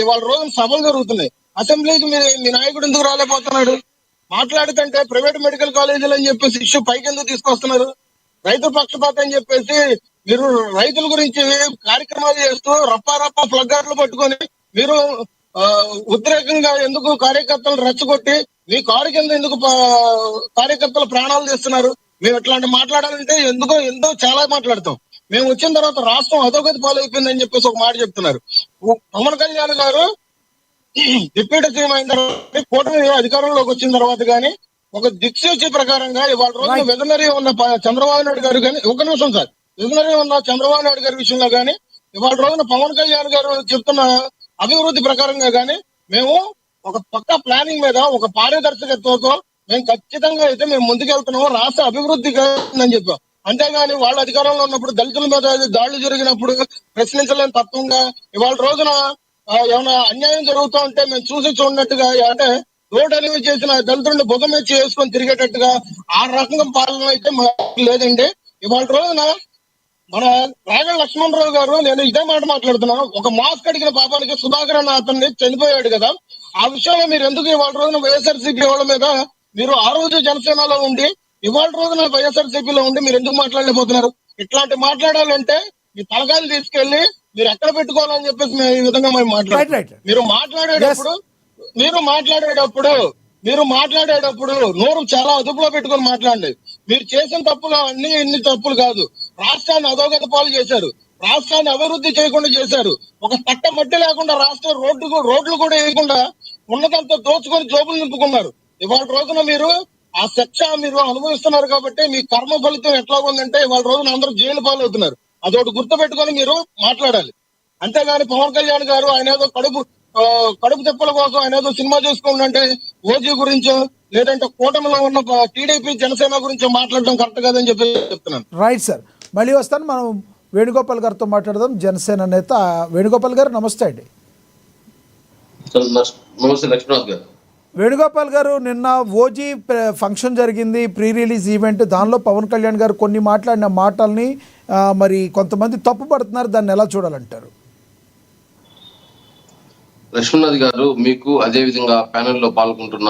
ఇవాళ రోజున సభలు జరుగుతున్నాయి. అసెంబ్లీకి మీ నాయకుడు ఎందుకు రాలేకపోతున్నాడు? మాట్లాడుతుంటే ప్రైవేట్ మెడికల్ కాలేజీలు అని చెప్పేసి ఇష్యూ పైకి ఎందుకు తీసుకొస్తున్నారు? రైతు పక్షపాతం అని చెప్పేసి మీరు రైతుల గురించి కార్యక్రమాలు చేస్తూ రప్పా ఫ్లగ్గార్లు పట్టుకొని మీరు ఉద్రేకంగా ఎందుకు కార్యకర్తలు రెచ్చగొట్టి మీ కారు కింద ఎందుకు కార్యకర్తలు ప్రాణాలు తీస్తున్నారు? మేము ఇట్లాంటి మాట్లాడాలంటే ఎంతో చాలా మాట్లాడతాం. మేము వచ్చిన తర్వాత రాష్ట్రం అధోగతి పాలైపోయిందని చెప్పేసి ఒక మాట చెప్తున్నారు. పవన్ కళ్యాణ్ గారు డిప్యూటీ సీఎం అయిన తర్వాత కూటమి అధికారంలోకి వచ్చిన తర్వాత కానీ ఒక దిక్సూచి ప్రకారంగా ఇవాళ రోజున విజనరీ ఉన్న చంద్రబాబు నాయుడు గారు కానీ, ఒక నిమిషం సార్, విజనరీ ఉన్న చంద్రబాబు నాయుడు గారి విషయంలో కానీ ఇవాళ రోజున పవన్ కళ్యాణ్ గారు చెప్తున్న అభివృద్ధి ప్రకారంగా కానీ మేము ఒక పక్క ప్లానింగ్ మీద ఒక పారదర్శకత్వంతో మేము ఖచ్చితంగా అయితే మేము ముందుకెళ్తున్నాము, రాష్ట్ర అభివృద్ధి అని చెప్పాం. అంతేగాని వాళ్ళ అధికారంలో ఉన్నప్పుడు దళితుల మీద దాడులు జరిగినప్పుడు ప్రశ్నించలేని తత్వంగా ఇవాళ రోజున ఏమైనా అన్యాయం జరుగుతూ ఉంటే మేము చూసి చూడనట్టుగా, అంటే రోడ్ అనేవి చేసిన దళితులను భుజం మీద చేసుకొని తిరిగేటట్టుగా ఆ రకంగా పాలన అయితే లేదండి. ఇవాళ రోజున మన రాగల లక్ష్మణరావు గారు, నేను ఇదే మాట మాట్లాడుతున్నాను, ఒక మాస్క్ అడిగిన పాపానికి సుధాకర్ అన్న అతన్ని చనిపోయాడు కదా, ఆ విషయంలో మీరు ఎందుకు ఇవాళ రోజున వైఎస్ఆర్సీపీ వాళ్ళ మీద మీరు ఆ రోజు జనసేనలో ఉండి ఇవాళ రోజున వైఎస్ఆర్సీపీలో ఉండి మీరు ఎందుకు మాట్లాడలేకపోతున్నారు? ఇట్లాంటి మాట్లాడాలంటే మీ తలకాయలు తీసుకెళ్లి మీరు ఎక్కడ పెట్టుకోవాలని చెప్పేసి మేము ఈ విధంగా మేము మాట్లాడాలి. మీరు మాట్లాడేటప్పుడు నోరు చాలా అదుపులో పెట్టుకొని మాట్లాడండి. మీరు చేసిన తప్పులు ఇన్ని తప్పులు కాదు. రాష్ట్రాన్ని అధోగతి పాలు చేశారు, రాష్ట్రాన్ని అభివృద్ధి చేయకుండా చేశారు, ఒక తట్ట మట్టి లేకుండా రాష్ట్రం రోడ్లు కూడా వేయకుండా ఉన్నదంతా దోచుకొని జోబులు నింపుకున్నారు. ఇవాళ రోజున మీరు ఆ శిక్ష మీరు అనుభవిస్తున్నారు కాబట్టి మీ కర్మ ఫలితం ఎట్లా ఉందంటే ఇవాళ రోజున అందరూ జైలు పాలవుతున్నారు. అదొకటి గుర్తు పెట్టుకొని మీరు మాట్లాడాలి. అంతేగాని పవన్ కళ్యాణ్ గారు ఆయన ఏదో కడుపు తిప్పల కోసం ఆయన ఏదో సినిమా చూసుకోండి, ఓజీ గురించో లేదంటే కూటమిలో ఉన్న టీడీపీ జనసేన గురించో మాట్లాడడం కరెక్ట్ కాదని చెప్పి చెప్తున్నాను. రైట్ సార్, మళ్ళీ వస్తాను. మనం వేణుగోపాల్ గారితో మాట్లాడదాం. జనసేన నేత వేణుగోపాల్ గారు, నమస్తే అండి. నమస్తే లక్ష్మణ్ గారు. వేణుగోపాల్ గారు, నిన్న ఓజీ ఫంక్షన్ జరిగింది, ప్రీ రిలీజ్ ఈవెంట్. దానిలో పవన్ కళ్యాణ్ గారు కొన్ని మాట్లాడిన మాటల్ని మరి కొంతమంది తప్పు పడుతున్నారు, దాన్ని ఎలా చూడాలంటారు? లక్ష్మణ్ గారు, మీకు అదేవిధంగా ప్యానెల్లో పాల్గొంటున్న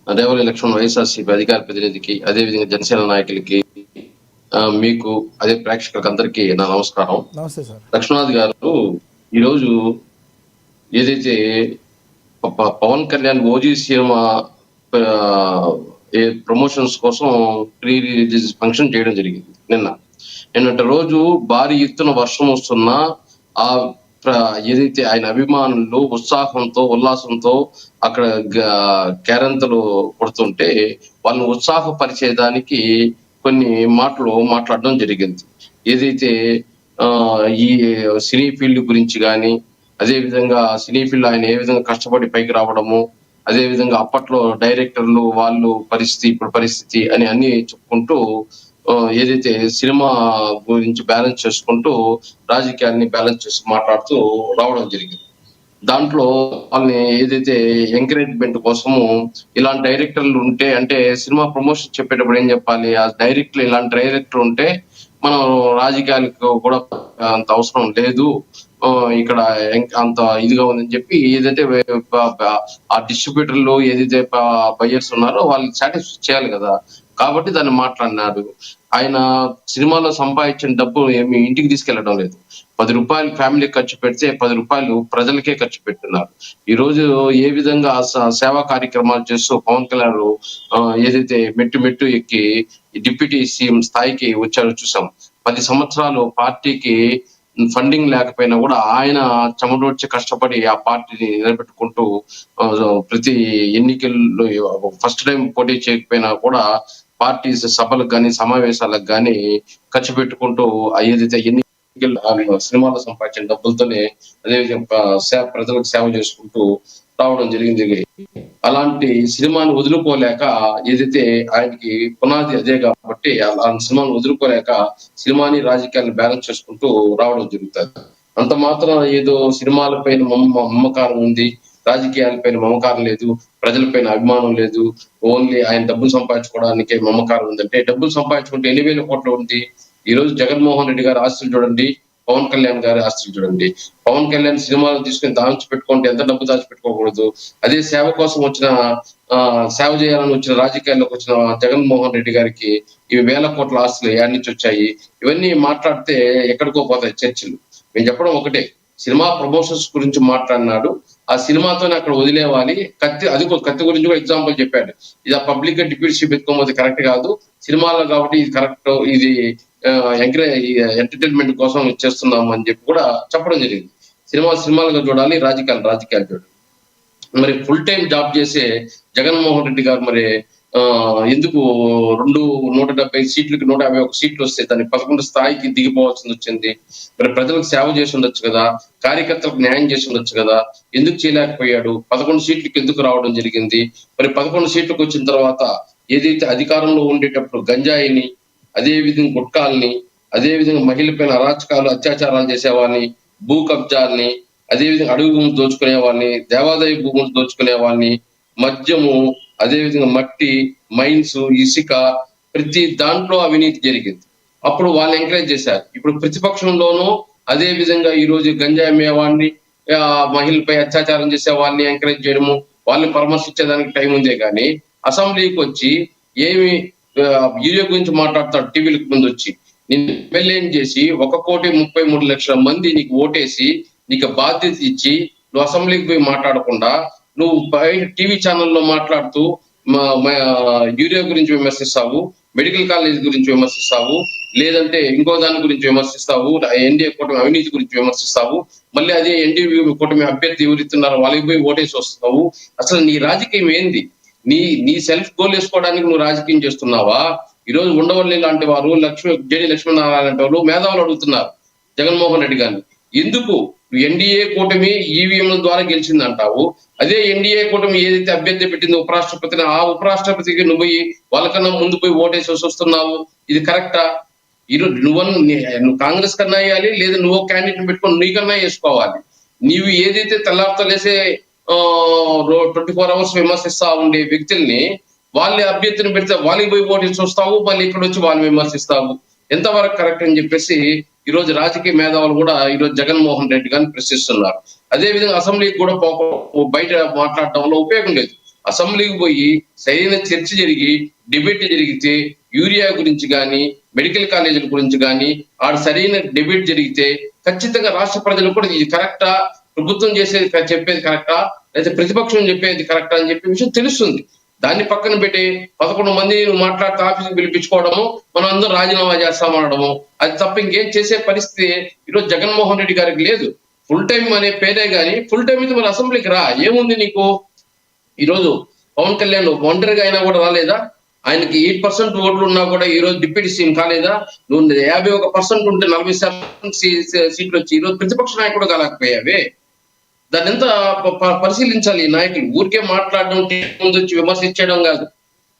రేవలి లక్ష్మణ్ వైఎస్ఆర్సీపీ అధికార ప్రతినిధికి, అదేవిధంగా జనసేన నాయకులకి, మీకు అదే ప్రేక్షకులకు అందరికీ నా నమస్కారం. నమస్తే సార్. లక్ష్మణ్ గారు, ఈరోజు ఏదైతే పవన్ కళ్యాణ్ ఓజీ సినిమా ప్రమోషన్స్ కోసం ప్రీ రిలీజ్ ఫంక్షన్ చేయడం జరిగింది. నిన్నటి రోజు భారీ ఎత్తున వర్షం వస్తున్నా ఆ ఏదైతే ఆయన అభిమానులు ఉత్సాహంతో ఉల్లాసంతో అక్కడ కేరంతలు కొడుతుంటే వాళ్ళని ఉత్సాహపరిచేదానికి కొన్ని మాటలు మాట్లాడడం జరిగింది. ఏదైతే ఈ సినీ ఫీల్డ్ గురించి కానీ, అదే విధంగా సినీ ఫీల్డ్ ఆయన ఏ విధంగా కష్టపడి పైకి రావడము, అదే విధంగా అప్పట్లో డైరెక్టర్లు వాళ్ళు పరిస్థితి ఇప్పుడు పరిస్థితి అని అన్ని చెప్పుకుంటూ ఏదైతే సినిమా గురించి బ్యాలెన్స్ చేసుకుంటూ రాజకీయాన్ని బ్యాలెన్స్ చేసి మాట్లాడుతూ రావడం జరిగింది. దాంట్లో వాళ్ళని ఏదైతే ఎంకరేజ్మెంట్ కోసము ఇలాంటి డైరెక్టర్లు ఉంటే, అంటే సినిమా ప్రమోషన్ చెప్పేటప్పుడు ఏం చెప్పాలి, ఆ డైరెక్టర్ ఇలాంటి డైరెక్టర్ ఉంటే మనం రాజకీయాలకు కూడా అంత అవసరం లేదు, ఇక్కడ అంత ఇదిగా ఉందని చెప్పి ఏదైతే ఆ డిస్ట్రిబ్యూటర్లు ఏదైతే బయ్యర్స్ ఉన్నారో వాళ్ళని సాటిస్ఫై చేయాలి కదా. కాబట్టి దాన్ని మాట్లాడినాడు. ఆయన సినిమాలో సంపాదించిన డబ్బు ఏమి ఇంటికి తీసుకెళ్లడం లేదు. 10 రూపాయలు ఫ్యామిలీ ఖర్చు పెడితే 10 రూపాయలు ప్రజలకే ఖర్చు పెడుతున్నారు. ఈ రోజు ఏ విధంగా సేవా కార్యక్రమాలు చేస్తూ పవన్ కళ్యాణ్ ఏదైతే మెట్టు ఎక్కి డిప్యూటీ సీఎం స్థాయికి వచ్చారో చూసాం. 10 సంవత్సరాలు పార్టీకి ఫండింగ్ లేకపోయినా కూడా ఆయన చెమటోడ్చి కష్టపడి ఆ పార్టీని నిలబెట్టుకుంటూ ప్రతి ఎన్నికల్లో ఫస్ట్ టైం పోటీ చేయకపోయినా కూడా పార్టీ సభలకు కానీ సమావేశాలకు కానీ ఖర్చు పెట్టుకుంటూ ఏదైతే ఎన్నికలు సినిమాలో సంపాదించిన డబ్బులతోనే అదేవిధంగా ప్రజలకు సేవ చేసుకుంటూ రావడం జరిగింది. అలాంటి సినిమాను వదులుకోలేక ఏదైతే ఆయనకి పునాది అదే కాబట్టి ఆ సినిమాను వదులుకోలేక సినిమాని రాజకీయాలను బ్యాలెన్స్ చేసుకుంటూ రావడం జరుగుతుంది. అంత మాత్రం ఏదో సినిమాలపైన మమకారం ఉంది, రాజకీయాలపైన మమకారం లేదు, ప్రజలపైన అభిమానం లేదు, ఓన్లీ ఆయన డబ్బులు సంపాదించుకోవడానికి మమకారం ఉందంటే, డబ్బులు సంపాదించుకుంటే 8,000 కోట్లు ఉంది. ఈ రోజు జగన్మోహన్ రెడ్డి గారి ఆస్తులు చూడండి, పవన్ కళ్యాణ్ గారి ఆస్తులు చూడండి. పవన్ కళ్యాణ్ సినిమాలు తీసుకుని దాచిపెట్టుకుంటే ఎంత డబ్బు దాచిపెట్టుకోకూడదు. అదే సేవ కోసం వచ్చిన సేవ చేయాలని వచ్చిన రాజకీయాల్లోకి వచ్చిన జగన్మోహన్ రెడ్డి గారికి ఇవి 1,000 కోట్ల ఆస్తులు ఏడు నుంచి వచ్చాయి. ఇవన్నీ మాట్లాడితే ఎక్కడికో పోతాయి చర్చలు. మేము చెప్పడం ఒకటే, సినిమా ప్రమోషన్స్ గురించి మాట్లాడినాడు, ఆ సినిమాతోనే అక్కడ వదిలేవాలి. కత్తి గురించి కూడా ఎగ్జాంపుల్ చెప్పాడు. ఇది ఆ పబ్లిక్ గా డిప్యూటీషిప్ ఎత్తుకోమోది కరెక్ట్ కాదు, సినిమాలో కాబట్టి ఇది కరెక్ట్, ఇది ఎంటర్టైన్మెంట్ కోసం చేస్తున్నాం అని చెప్పి కూడా చెప్పడం జరిగింది. సినిమాలుగా చూడాలి, రాజకీయాలు చూడాలి. మరి ఫుల్ టైం జాబ్ చేసే జగన్మోహన్ రెడ్డి గారు మరి ఎందుకు 170 సీట్లకి 151 సీట్లు వస్తే దాన్ని 11 స్థాయికి దిగిపోవాల్సింది వచ్చింది? మరి ప్రజలకు సేవ చేసి ఉండొచ్చు కదా, కార్యకర్తలకు న్యాయం చేసి ఉండొచ్చు కదా, ఎందుకు చేయలేకపోయాడు? 11 సీట్లకి ఎందుకు రావడం జరిగింది? మరి 11 సీట్లకు వచ్చిన తర్వాత ఏదైతే అధికారంలో ఉండేటప్పుడు గంజాయిని, అదే విధంగా గుట్కాల్ని, అదే విధంగా మహిళలపైన అరాచకాలు అత్యాచారాలు చేసేవాళ్ళని, భూ కబ్జాల్ని, అదే విధంగా అడవి భూములు దోచుకునే వాళ్ళని, దేవాదాయ భూములు దోచుకునే వాళ్ళని, మద్యము, అదే విధంగా మట్టి, మైన్స్, ఇసుక, ప్రతి దాంట్లో అవినీతి జరిగింది. అప్పుడు వాళ్ళు ఎంకరేజ్ చేశారు. ఇప్పుడు ప్రతిపక్షంలోనూ అదే విధంగా ఈ రోజు గంజాయి అమ్మేవాడిని, మహిళలపై అత్యాచారం చేసే వాళ్ళని ఎంకరేజ్ చేయడము, వాళ్ళని పరామర్శించేదానికి టైం ఉందే కానీ అసెంబ్లీకి వచ్చి ఏమి యూరియా గురించి మాట్లాడతాడు టీవీలకు ముందు వచ్చి. నేను ఎమ్మెల్యేని చేసి 1,33,00,000 మంది నీకు ఓటేసి నీకు బాధ్యత ఇచ్చి నువ్వు అసెంబ్లీకి పోయి మాట్లాడకుండా నువ్వు బయట టీవీ ఛానల్లో మాట్లాడుతూ యూరియా గురించి విమర్శిస్తావు, మెడికల్ కాలేజ్ గురించి విమర్శిస్తావు, లేదంటే ఇంకో దాని గురించి విమర్శిస్తావు, ఎన్డీఏ కూటమి అవినీతి గురించి విమర్శిస్తావు, మళ్ళీ అదే ఎన్డీఏ కూటమి అభ్యర్థి ఎవరిస్తున్నారో వాళ్ళకి పోయి ఓటేసి వస్తావు. అసలు నీ రాజకీయం ఏంది? నీ సెల్ఫ్ గోల్ వేసుకోవడానికి నువ్వు రాజకీయం చేస్తున్నావా? ఈ రోజు ఉండవల్లి లాంటి వారు, జేడి లక్ష్మీనారాయణ లాంటి వాళ్ళు మేధావులు అడుగుతున్నారు జగన్మోహన్ రెడ్డి గారిని, ఎందుకు ఎన్డీఏ కూటమి ఈవీఎంల ద్వారా గెలిచిందంటావు, అదే ఎన్డీఏ కూటమి ఏదైతే అభ్యర్థి పెట్టిందో ఉపరాష్ట్రపతిని, ఆ ఉపరాష్ట్రపతికి నువ్వు వాళ్ళకన్నా ముందు పోయి ఓటేసి వస్తున్నావు? ఇది కరెక్టా? ఈరోజు నువ్వు కాంగ్రెస్ కన్నా వేయాలి, లేదా నువ్వు క్యాండిడేట్ పెట్టుకొని నీకన్నా వేసుకోవాలి. నీవు ఏదైతే తెల్లారితలేసే 24 hours విమర్శిస్తా ఉండే వ్యక్తుల్ని వాళ్ళ అభ్యర్థిని పెడితే వాళ్ళకి పోయి ఓటేసి వస్తావు, మళ్ళీ ఇక్కడ వచ్చి వాళ్ళని విమర్శిస్తావు. ఎంతవరకు కరెక్ట్ అని చెప్పేసి ఈ రోజు రాజకీయ మేధావులు కూడా ఈ రోజు జగన్మోహన్ రెడ్డి గారిని ప్రశ్నిస్తున్నారు. అదే విధంగా అసెంబ్లీకి కూడా బయట మాట్లాడటంలో ఉపయోగం లేదు. అసెంబ్లీకి పోయి సరైన చర్చ జరిగి డిబేట్ జరిగితే యూరియా గురించి కానీ, మెడికల్ కాలేజీల గురించి కానీ సరైన డిబేట్ జరిగితే ఖచ్చితంగా రాష్ట్ర ప్రజలు కూడా ఇది కరెక్టా, ప్రభుత్వం చెప్పేది కరెక్టా, లేదా ప్రతిపక్షం చెప్పేది కరెక్టా అని చెప్పే విషయం తెలుస్తుంది. దాన్ని పక్కన పెట్టి 11 మంది నువ్వు మాట్లాడితే ఆఫీస్కి పిలిపించుకోవడము, మనం అందరం రాజీనామా చేస్తామనడము, అది తప్ప ఇంకేం చేసే పరిస్థితి ఈరోజు జగన్మోహన్ రెడ్డి గారికి లేదు. ఫుల్ టైం అనే పేరే గానీ ఫుల్ టైం అయితే మరి అసెంబ్లీకి రా, ఏముంది నీకు? ఈరోజు పవన్ కళ్యాణ్ ఒంటరిగా అయినా కూడా రాలేదా? ఆయనకి 8% ఓట్లు ఉన్నా కూడా ఈ రోజు డిప్యూటీ సీఎం కాలేదా? నువ్వు 51% ఉంటే 40% సీట్లు వచ్చి ఈరోజు ప్రతిపక్ష నాయకుడు కాలేకపోయావే. దాన్ని ఎంత పరిశీలించాలి ఈ నాయకులు. ఊరికే మాట్లాడడం, ముందు వచ్చి విమర్శించడం కాదు.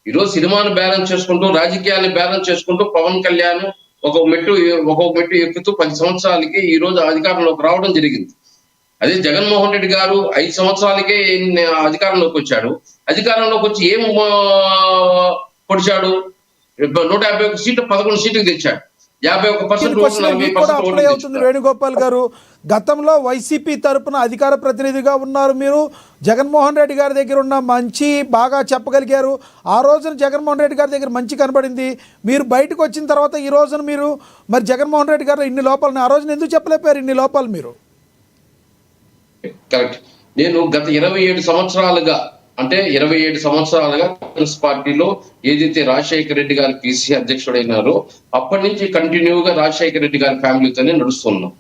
ఈరోజు సినిమాను బ్యాలెన్స్ చేసుకుంటూ, రాజకీయాన్ని బ్యాలెన్స్ చేసుకుంటూ పవన్ కళ్యాణ్ ఒక్కొక్క మెట్టు ఎక్కుతూ 10 సంవత్సరాలకి ఈ రోజు అధికారంలోకి రావడం జరిగింది. అదే జగన్మోహన్ రెడ్డి గారు 5 సంవత్సరాలకే అధికారంలోకి వచ్చాడు. అధికారంలోకి వచ్చి ఏం పొడిచాడు? 151 సీట్లు 11 సీట్లకు తెచ్చాడు. 51% మీకు కూడా అప్లై అవుతుంది వేణుగోపాల్ గారు. గతంలో వైసీపీ తరపున అధికార ప్రతినిధిగా ఉన్నారు మీరు. జగన్మోహన్ రెడ్డి గారి దగ్గర ఉన్న మంచి బాగా చెప్పగలిగారు. ఆ రోజున జగన్మోహన్ రెడ్డి గారి దగ్గర మంచి కనబడింది. మీరు బయటకు వచ్చిన తర్వాత ఈ రోజున మీరు మరి జగన్మోహన్ రెడ్డి గారు ఇన్ని లోపాలని ఆ రోజున ఎందుకు చెప్పలేపారు? ఇన్ని లోపాలు మీరు కరెక్ట్. నేను గత 27 సంవత్సరాలుగా కాంగ్రెస్ పార్టీలో ఏదైతే రాజశేఖర రెడ్డి గారు పిసిసి అధ్యక్షుడైనారో అప్పటి నుంచి కంటిన్యూగా రాజశేఖర రెడ్డి గారి ఫ్యామిలీతోనే నడుస్తున్నాం.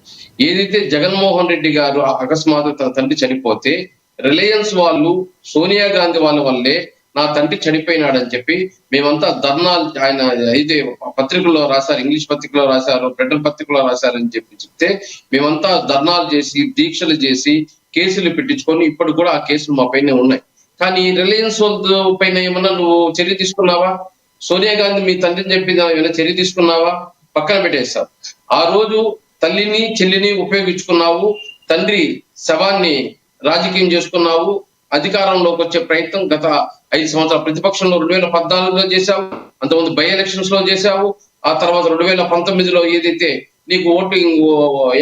ఏదైతే జగన్మోహన్ రెడ్డి గారు అకస్మాత్ తన తండ్రి చనిపోతే రిలయన్స్ వాళ్ళు, సోనియా గాంధీ వాళ్ళ వల్లే నా తండ్రి చనిపోయినాడని చెప్పి మేమంతా ధర్నాలు, ఆయన అయితే పత్రికల్లో రాశారు, ఇంగ్లీష్ పత్రికలో రాశారు, బ్రిటన్ పత్రికలో రాశారని చెప్తే మేమంతా ధర్నాలు చేసి, దీక్షలు చేసి, కేసులు పెట్టించుకొని ఇప్పుడు కూడా ఆ కేసులు మా పైన ఉన్నాయి. కానీ రిలయన్స్ పైన ఏమన్నా నువ్వు చర్య తీసుకున్నావా? సోనియా గాంధీ మీ తండ్రిని చెప్పింది ఏమైనా చర్య తీసుకున్నావా? పక్కన పెట్టేస్తావు. ఆ రోజు తల్లిని చెల్లిని ఉపయోగించుకున్నావు, తండ్రి శవాన్ని రాజకీయం చేసుకున్నావు. అధికారంలోకి వచ్చే ప్రయత్నం గత 5 సంవత్సరాల ప్రతిపక్షంలో 2014లో చేశావు, అంతకుముందు బై ఎలక్షన్స్ లో చేశావు. ఆ తర్వాత 2019లో ఏదైతే నీకు ఓటింగ్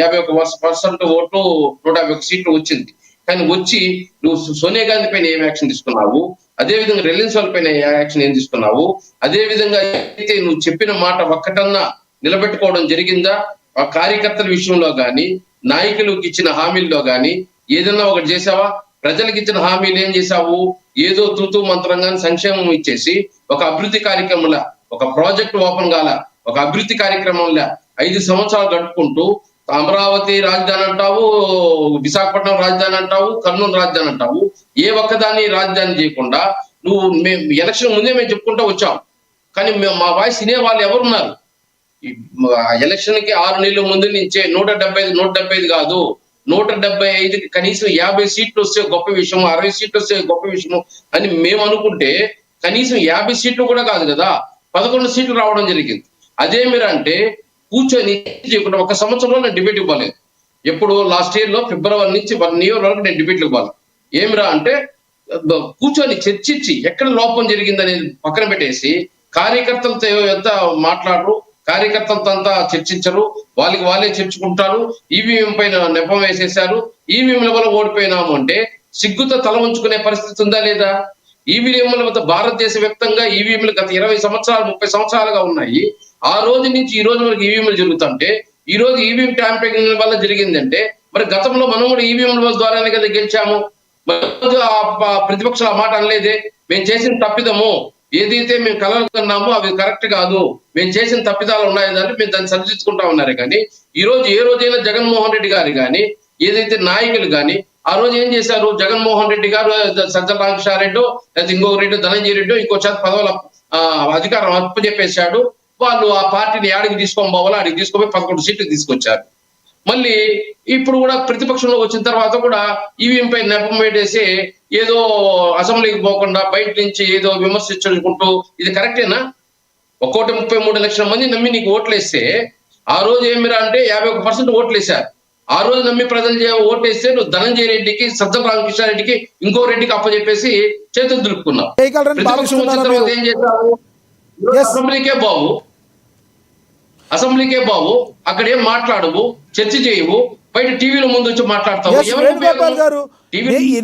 51% ఓటు 151 సీట్లు వచ్చింది. కానీ వచ్చి నువ్వు సోనియా గాంధీ పైన ఏం యాక్షన్ తీసుకున్నావు? అదే విధంగా రిలయన్స్ వాళ్ళ పైన యాక్షన్ ఏం తీసుకున్నావు? అదే విధంగా అయితే నువ్వు చెప్పిన మాట ఒక్కటన్నా నిలబెట్టుకోవడం జరిగిందా? ఆ కార్యకర్తల విషయంలో గాని, నాయకులకు ఇచ్చిన హామీల్లో గాని ఏదన్నా ఒకటి చేసావా? ప్రజలకు ఇచ్చిన హామీలు ఏం చేశావు? ఏదో తూతూ మంత్రంగానే సంక్షేమం ఇచ్చేసి ఒక అభివృద్ధి కార్యక్రమంలా, ఒక ప్రాజెక్ట్ ఓపెన్ కాల, ఒక అభివృద్ధి కార్యక్రమంలా 5 సంవత్సరాలు గడుపుకుంటూ అమరావతి రాజధాని అంటావు, విశాఖపట్నం రాజధాని అంటావు, కర్నూలు రాజధాని అంటావు. ఏ ఒక్కదాన్ని రాజధాని చేయకుండా నువ్వు ఎలక్షన్ ముందే మేము చెప్పుకుంటూ వచ్చాం. కానీ మా వాయిస్ వినే వాళ్ళు ఎవరున్నారు? ఎలక్షన్ కి 6 నెలల ముందు నుంచే 175 కాదు, 175కి కనీసం 50 సీట్లు వస్తే గొప్ప విషయం, 60 సీట్లు వస్తే గొప్ప విషయం అని మేము అనుకుంటే కనీసం 50 సీట్లు కూడా కాదు కదా, 11 సీట్లు రావడం జరిగింది. అదే మీరు అంటే కూర్చొని చేయకుండా 1 సంవత్సరంలో నేను డిబేట్ ఇవ్వలేదు. ఎప్పుడు లాస్ట్ ఇయర్ లో ఫిబ్రవరి నుంచి 1 ఇయర్ వరకు నేను డిబేట్లు ఇవ్వాలి. ఏమిరా అంటే కూర్చొని చర్చించి ఎక్కడ లోపం జరిగిందనేది పక్కన పెట్టేసి కార్యకర్తలతో ఎంత మాట్లాడరు, కార్యకర్తలతో అంతా చర్చించరు, వాళ్ళే చర్చుకుంటారు. ఈవీఎం పైన నెపం వేసేశారు, ఈవీఎంల వల్ల ఓడిపోయినాము అంటే సిగ్గుతో తల ఉంచుకునే పరిస్థితి ఉందా లేదా? ఈవీఎంల వద్ద భారతదేశ వ్యాప్తంగా ఈవీఎంలు గత 20 సంవత్సరాలు 30 సంవత్సరాలుగా ఉన్నాయి. ఆ రోజు నుంచి ఈ రోజు వరకు ఈవీఎంలు జరుగుతుంటే ఈ రోజు ఈవీఎం ట్యాంపరింగ్ వల్ల జరిగిందంటే మరి గతంలో మనం కూడా ఈవీఎంల ద్వారానే కదా గెలిచాము. ప్రతిపక్షాలు ఆ మాట అనలేదే. మేము చేసిన తప్పిదము ఏదైతే మేము కలలు కన్నామో అవి కరెక్ట్ కాదు, మేము చేసిన తప్పిదాలు ఉన్నాయని మేము దాన్ని సరిదిద్దుకుంటా ఉన్నారే. కానీ ఈ రోజు ఏ రోజైనా జగన్మోహన్ రెడ్డి గారు కానీ ఏదైతే నాయకులు కానీ ఆ రోజు ఏం చేశారు? జగన్మోహన్ రెడ్డి గారు సజ్జల రామకృష్ణారెడ్డి లేదా ఇంకొక రెడ్డి ధనంజయ రెడ్డి ఇంకో చేత పదవుల అధికారం అప్పచెప్పేశాడు. వాళ్ళు ఆ పార్టీని ఆడికి తీసుకొని పోవాలో ఆడికి తీసుకొని 11 సీట్లు తీసుకొచ్చారు. మళ్ళీ ఇప్పుడు కూడా ప్రతిపక్షంలో వచ్చిన తర్వాత కూడా ఈవీఎం పై నెపం పెట్టేసి ఏదో అసెంబ్లీకి పోకుండా బయట నుంచి ఏదో విమర్శించుకుంటూ ఇది కరెక్టేనా? 1.33 లక్షల మంది నమ్మి నీకు ఓట్లేస్తే ఆ రోజు ఏమిరా అంటే 51% ఓట్లేశారు. ఆ రోజు నమ్మి ప్రజలు ఓటేస్తే నువ్వు ధనంజయ రెడ్డికి, సజ్జల రామకృష్ణారెడ్డికి, ఇంకో రెడ్డికి అప్పచెప్పేసి చేతులు దులుపుకున్నావు. ప్రతిపక్షం వచ్చిన తర్వాత ఏం చేశావు? అసెంబ్లీకే బావు, అక్కడ ఏం మాట్లాడవు, చర్చ చేయవు, బయట టీవీల ముందు వచ్చి మాట్లాడతావు. వేణుగోపాల్ గారు,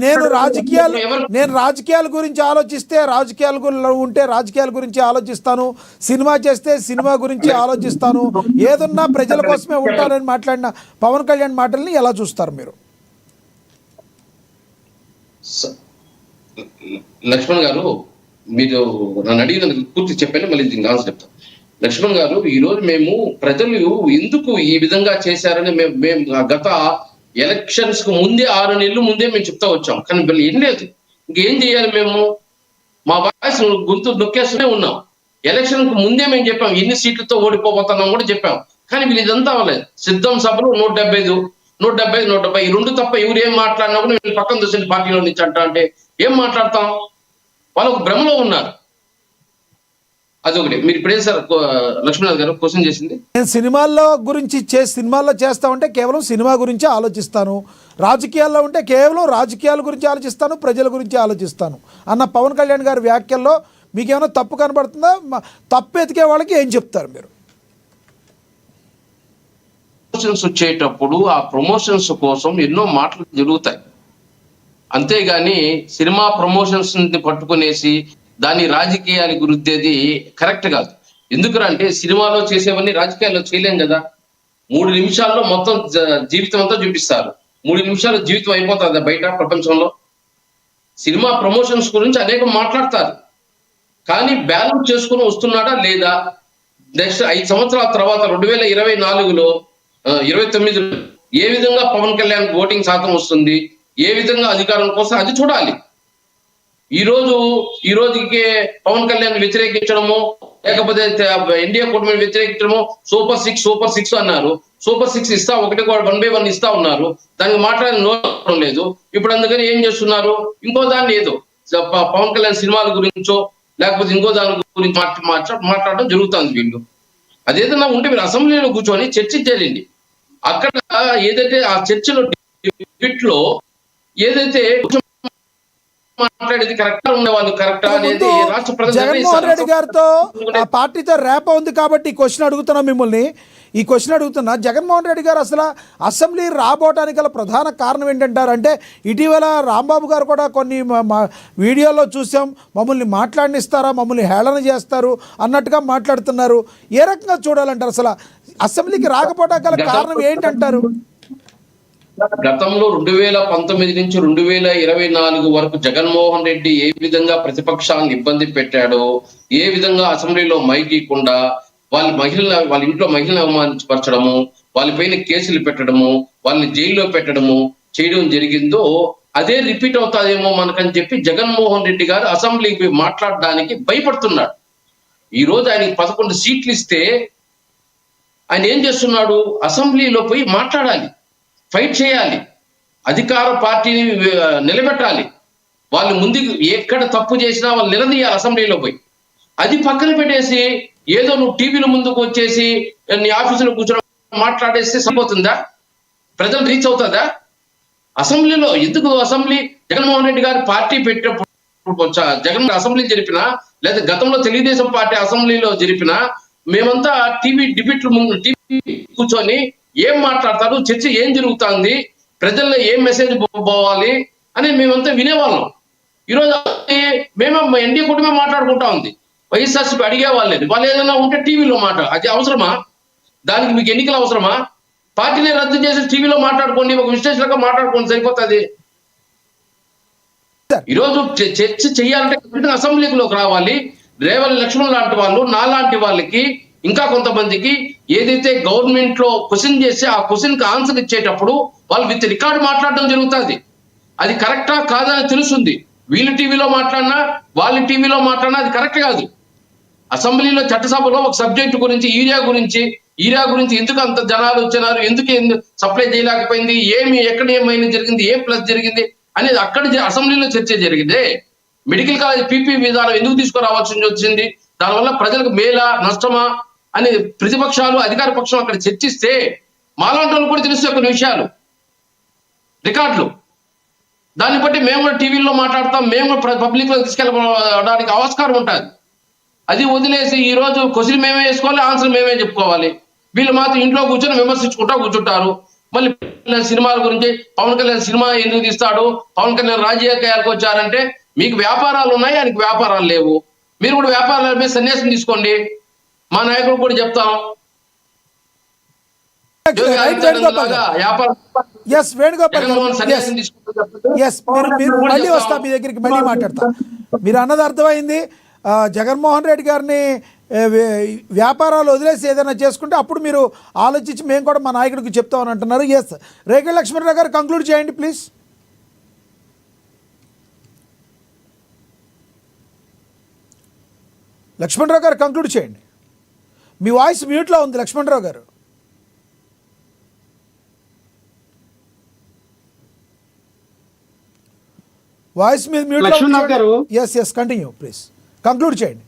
నేను రాజకీయాల గురించి ఆలోచిస్తే రాజకీయాలు ఉంటే రాజకీయాల గురించి ఆలోచిస్తాను, సినిమా చేస్తే సినిమా గురించి ఆలోచిస్తాను, ఏదన్నా ప్రజల కోసమే ఉంటానని మాట్లాడిన పవన్ కళ్యాణ్ మాటల్ని ఎలా చూస్తారు మీరు? లక్ష్మణ్ గారు, మీరు నన్ను అడిగిన పూర్తి చెప్పాను, మళ్ళీ దీనికి ఆన్సర్ చెప్తాను. లక్ష్మణ్ గారు, ఈ రోజు మేము ప్రజలు ఎందుకు ఈ విధంగా చేశారని మేము గత ఎలక్షన్స్ కు ముందే 6 నెలలు ముందే మేము చెప్తా వచ్చాం, కానీ వీళ్ళు ఏం లేదు. ఇంకేం చేయాలి మేము? మా వాయిస్ గొంతు నొక్కేస్తూనే ఉన్నాం. ఎలక్షన్ కు ముందే మేము చెప్పాం ఎన్ని సీట్లతో ఓడిపోతున్నాం కూడా చెప్పాం, కానీ వీళ్ళు ఇదంతా అవ్వలేదు. సిద్ధం సభలు 175, 170 ఈ రెండు తప్ప ఎవరు ఏం మాట్లాడినా కూడా వీళ్ళు పక్కన చూసిన పార్టీలో నుంచి అంటే ఏం మాట్లాడతాం? వాళ్ళు ఒక భ్రమలో ఉన్నారు. అదొకటి. మీరు ఇప్పుడేం సార్ లక్ష్మీనాథ్ గారు క్వశ్చన్ చేసింది? నేను సినిమాల్లో చేస్తా ఉంటే కేవలం సినిమా గురించి ఆలోచిస్తాను, రాజకీయాల్లో ఉంటే కేవలం రాజకీయాల గురించి ఆలోచిస్తాను, ప్రజల గురించి ఆలోచిస్తాను అన్న పవన్ కళ్యాణ్ గారి వ్యాఖ్యల్లో మీకేమైనా తప్పు కనబడుతుందా? తప్పు ఎతికే వాళ్ళకి ఏం చెప్తారు మీరు? ప్రమోషన్స్ వచ్చేటప్పుడు ఆ ప్రమోషన్స్ కోసం ఎన్నో మాటలు జరుగుతాయి, అంతేగాని సినిమా ప్రమోషన్స్ పట్టుకునేసి దాని రాజకీయానికి రుద్దేది కరెక్ట్ కాదు. ఎందుకంటే సినిమాలో చేసేవన్నీ రాజకీయాల్లో చేయలేం కదా. 3 నిమిషాల్లో మొత్తం జీవితం అంతా చూపిస్తారు. 3 నిమిషాల్లో జీవితం అయిపోతుంది బయట ప్రపంచంలో. సినిమా ప్రమోషన్స్ గురించి అనేకం మాట్లాడతారు, కానీ బ్యాలెన్స్ చేసుకుని వస్తున్నాడా లేదా? నెక్స్ట్ 5 సంవత్సరాల తర్వాత 2024లో 29లో ఏ విధంగా పవన్ కళ్యాణ్ ఓటింగ్ శాతం వస్తుంది, ఏ విధంగా అధికారం కోసం, అది చూడాలి. ఈ రోజుకి పవన్ కళ్యాణ్ వ్యతిరేకించడము, లేకపోతే ఎన్డీఏ కూటమిని వ్యతిరేకించడము, సూపర్ సిక్స్ అన్నారు. సూపర్ 6 ఇస్తా, 1 by 1 ఇస్తా ఉన్నారు. దానికి మాట్లాడిన నోరం లేదు. ఇప్పుడు అందుకని ఏం చేస్తున్నారు? ఇంకో దాన్ని ఏదో పవన్ కళ్యాణ్ సినిమాల గురించో లేకపోతే ఇంకో దాని గురించి మాట్లాడడం జరుగుతుంది. వీళ్ళు అదేదన్నా ఉంటే మీరు అసెంబ్లీలో కూర్చొని చర్చించారండి. అక్కడ ఏదైతే ఆ చర్చలో డిబేట్లో ఏదైతే మాట్లాడేది కరెక్టా ఉండేవాళ్ళు కరెక్టా అనేది రాష్ట్ర ప్రజలు జగన్మోహన్ రెడ్డి గారితో ఆ పార్టీతో రేప ఉంది కాబట్టి ఈ క్వశ్చన్ అడుగుతున్నా మిమ్మల్ని. ఈ క్వశ్చన్ అడుగుతున్నా, జగన్మోహన్ రెడ్డి గారు అసలు అసెంబ్లీ రాబోటానికి గల ప్రధాన కారణం ఏంటంటారు? అంటే ఇటీవల రాంబాబు గారు కూడా కొన్ని వీడియోలో చూసాం, మమ్మల్ని మాట్లాడనిస్తారా, మమ్మల్ని హేళన చేస్తారు అన్నట్టుగా మాట్లాడుతున్నారు. ఏ రకంగా చూడాలంటారు? అసలు అసెంబ్లీకి రాకపోవడానికి గల కారణం ఏంటంటారు? గతంలో 2019 నుంచి 2024 వరకు జగన్మోహన్ రెడ్డి ఏ విధంగా ప్రతిపక్షాలను ఇబ్బంది పెట్టాడో, ఏ విధంగా అసెంబ్లీలో మైకీయకుండా వాళ్ళ ఇంట్లో మహిళలను అవమానించపరచడము, వాళ్ళపైన కేసులు పెట్టడము, వాళ్ళని జైల్లో పెట్టడము చేయడం జరిగిందో అదే రిపీట్ అవుతాదేమో మనకని చెప్పి జగన్మోహన్ రెడ్డి గారు అసెంబ్లీకి మాట్లాడడానికి భయపడుతున్నాడు. ఈ రోజు ఆయనకి 11 సీట్లు ఇస్తే ఆయన ఏం చేస్తున్నాడు? అసెంబ్లీలో పోయి మాట్లాడాలి, ఫైట్ చేయాలి, అధికార పార్టీని నిలబెట్టాలి. వాళ్ళు ముందుకు ఎక్కడ తప్పు చేసినా వాళ్ళు నిలదీయాలి అసెంబ్లీలో పోయి. అది పక్కన పెట్టేసి ఏదో నువ్వు టీవీల ముందుకు వచ్చేసి నీ ఆఫీసులో కూర్చొని మాట్లాడేస్తే సరిపోతుందా? ప్రజలు రీచ్ అవుతుందా? అసెంబ్లీలో ఎందుకు అసెంబ్లీ జగన్మోహన్ రెడ్డి గారి పార్టీ పెట్టినప్పుడు జగన్ అసెంబ్లీ జరిపినా, లేదా గతంలో తెలుగుదేశం పార్టీ అసెంబ్లీలో జరిపినా మేమంతా టీవీ డిబేట్ల ముందు టీవీ కూర్చొని ఏం మాట్లాడతారు, చర్చ ఏం జరుగుతుంది, ప్రజల్లో ఏం మెసేజ్ పోవాలి అని మేమంతా వినేవాళ్ళం. ఈరోజు మేమే ఎన్డీఏ కూటమి మాట్లాడుకుంటా ఉంది, వైఎస్ఆర్సీపీ అడిగే వాళ్ళేది. వాళ్ళు ఏదైనా ఉంటే టీవీలో అది అవసరమా? దానికి మీకు ఎన్నికలు అవసరమా? పార్టీని రద్దు చేసి టీవీలో మాట్లాడుకోండి, ఒక విశ్లేషణగా మాట్లాడుకోండి, సరిపోతుంది. ఈరోజు చర్చ చేయాలంటే అసెంబ్లీలోకి రావాలి. రేవల్ లక్ష్మణ్ లాంటి వాళ్ళు, నాలాంటి వాళ్ళకి, ఇంకా కొంతమందికి ఏదైతే గవర్నమెంట్ లో క్వశ్చన్ చేసి ఆ క్వశ్చన్ కి ఆన్సర్ ఇచ్చేటప్పుడు వాళ్ళు విత్ రికార్డ్ మాట్లాడడం జరుగుతుంది. అది కరెక్టా కాదని తెలుస్తుంది. వీళ్ళు టీవీలో మాట్లాడినా వాళ్ళ టీవీలో మాట్లాడినా అది కరెక్ట్ కాదు. అసెంబ్లీలో చట్టసభలో ఒక సబ్జెక్ట్ గురించి ఈరియా గురించి ఎందుకు అంత జనాలు వచ్చినారు, ఎందుకు సప్లై చేయలేకపోయింది, ఎక్కడ ఏమైనా జరిగింది, ఏం ప్లస్ జరిగింది అనేది అక్కడ అసెంబ్లీలో చర్చ జరిగింది. మెడికల్ కాలేజ్ పీపీ విధానం ఎందుకు తీసుకురావాల్సి వచ్చింది, దానివల్ల ప్రజలకు మేలా నష్టమా అని ప్రతిపక్షాలు అధికార పక్షం అక్కడ చర్చిస్తే మాలాంటి వాళ్ళు కూడా తెలుస్తాయి కొన్ని విషయాలు, రికార్డులు. దాన్ని బట్టి మేము కూడా టీవీలో మాట్లాడతాం, మేము పబ్లిక్ లో తీసుకెళ్ళడానికి ఆస్కారం ఉంటుంది. అది వదిలేసి ఈ రోజు క్వశ్చన్ మేమే వేసుకోవాలి, ఆన్సర్ మేమే చెప్పుకోవాలి. వీళ్ళు మాత్రం ఇంట్లో కూర్చొని విమర్శించుకుంటా కూర్చుంటారు. మళ్ళీ సినిమాల గురించి పవన్ కళ్యాణ్ సినిమా ఎందుకు తీస్తాడు, పవన్ కళ్యాణ్ రాజకీయాలకు వచ్చారంటే మీకు వ్యాపారాలు ఉన్నాయి, ఆయనకి వ్యాపారాలు లేవు. మీరు కూడా వ్యాపారాల మీద సన్యాసం తీసుకోండి. మా నాయకుడు కూడా చెప్తాం. మళ్ళీ వస్తా మీ దగ్గరికి, మళ్ళీ మాట్లాడతా. మీరు అన్నది అర్థమైంది. జగన్మోహన్ రెడ్డి గారిని వ్యాపారాలు వదిలేసి ఏదైనా చేసుకుంటే అప్పుడు మీరు ఆలోచించి మేము కూడా మా నాయకుడికి చెప్తామని అంటున్నారు. ఎస్, రేగడి లక్ష్మణరావు గారు కంక్లూడ్ చేయండి ప్లీజ్. లక్ష్మణరావు గారు కంక్లూడ్ చేయండి. మీ వాయిస్ మ్యూట్లో ఉంది లక్ష్మణరావు గారు. వాయిస్ మీద లక్ష్మణరావు గారు. ఎస్ కంటిన్యూ ప్లీజ్, కంక్లూడ్ చేయండి.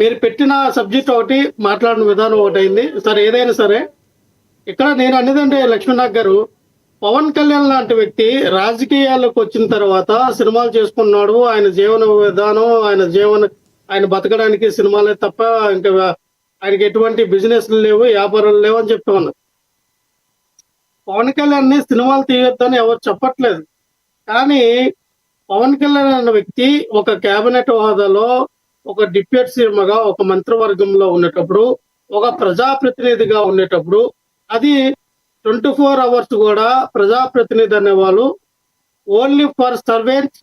మీరు పెట్టిన సబ్జెక్ట్ ఒకటి, మాట్లాడిన విధానం ఒకటి అయింది సార్. ఏదైనా సరే ఇక్కడ నేను అనేదంటే లక్ష్మణరావు గారు, పవన్ కళ్యాణ్ లాంటి వ్యక్తి రాజకీయాల్లోకి వచ్చిన తర్వాత సినిమాలు చేసుకున్నాడు. ఆయన జీవన విధానం, ఆయన బతకడానికి సినిమాలే తప్ప ఇంకా ఆయనకి ఎటువంటి బిజినెస్లు లేవు, వ్యాపారాలు లేవు అని చెప్తా ఉన్నారు. పవన్ కళ్యాణ్ ని సినిమాలు తీయొద్దని ఎవరు చెప్పట్లేదు. కానీ పవన్ కళ్యాణ్ అన్న వ్యక్తి ఒక కేబినెట్ హోదాలో, ఒక డిప్యూటీ సీఎంగా, ఒక మంత్రివర్గంలో ఉండేటప్పుడు, ఒక ప్రజాప్రతినిధిగా ఉండేటప్పుడు, అది 24 అవర్స్ కూడా ప్రజాప్రతినిధి అనే వాళ్ళు only for servants,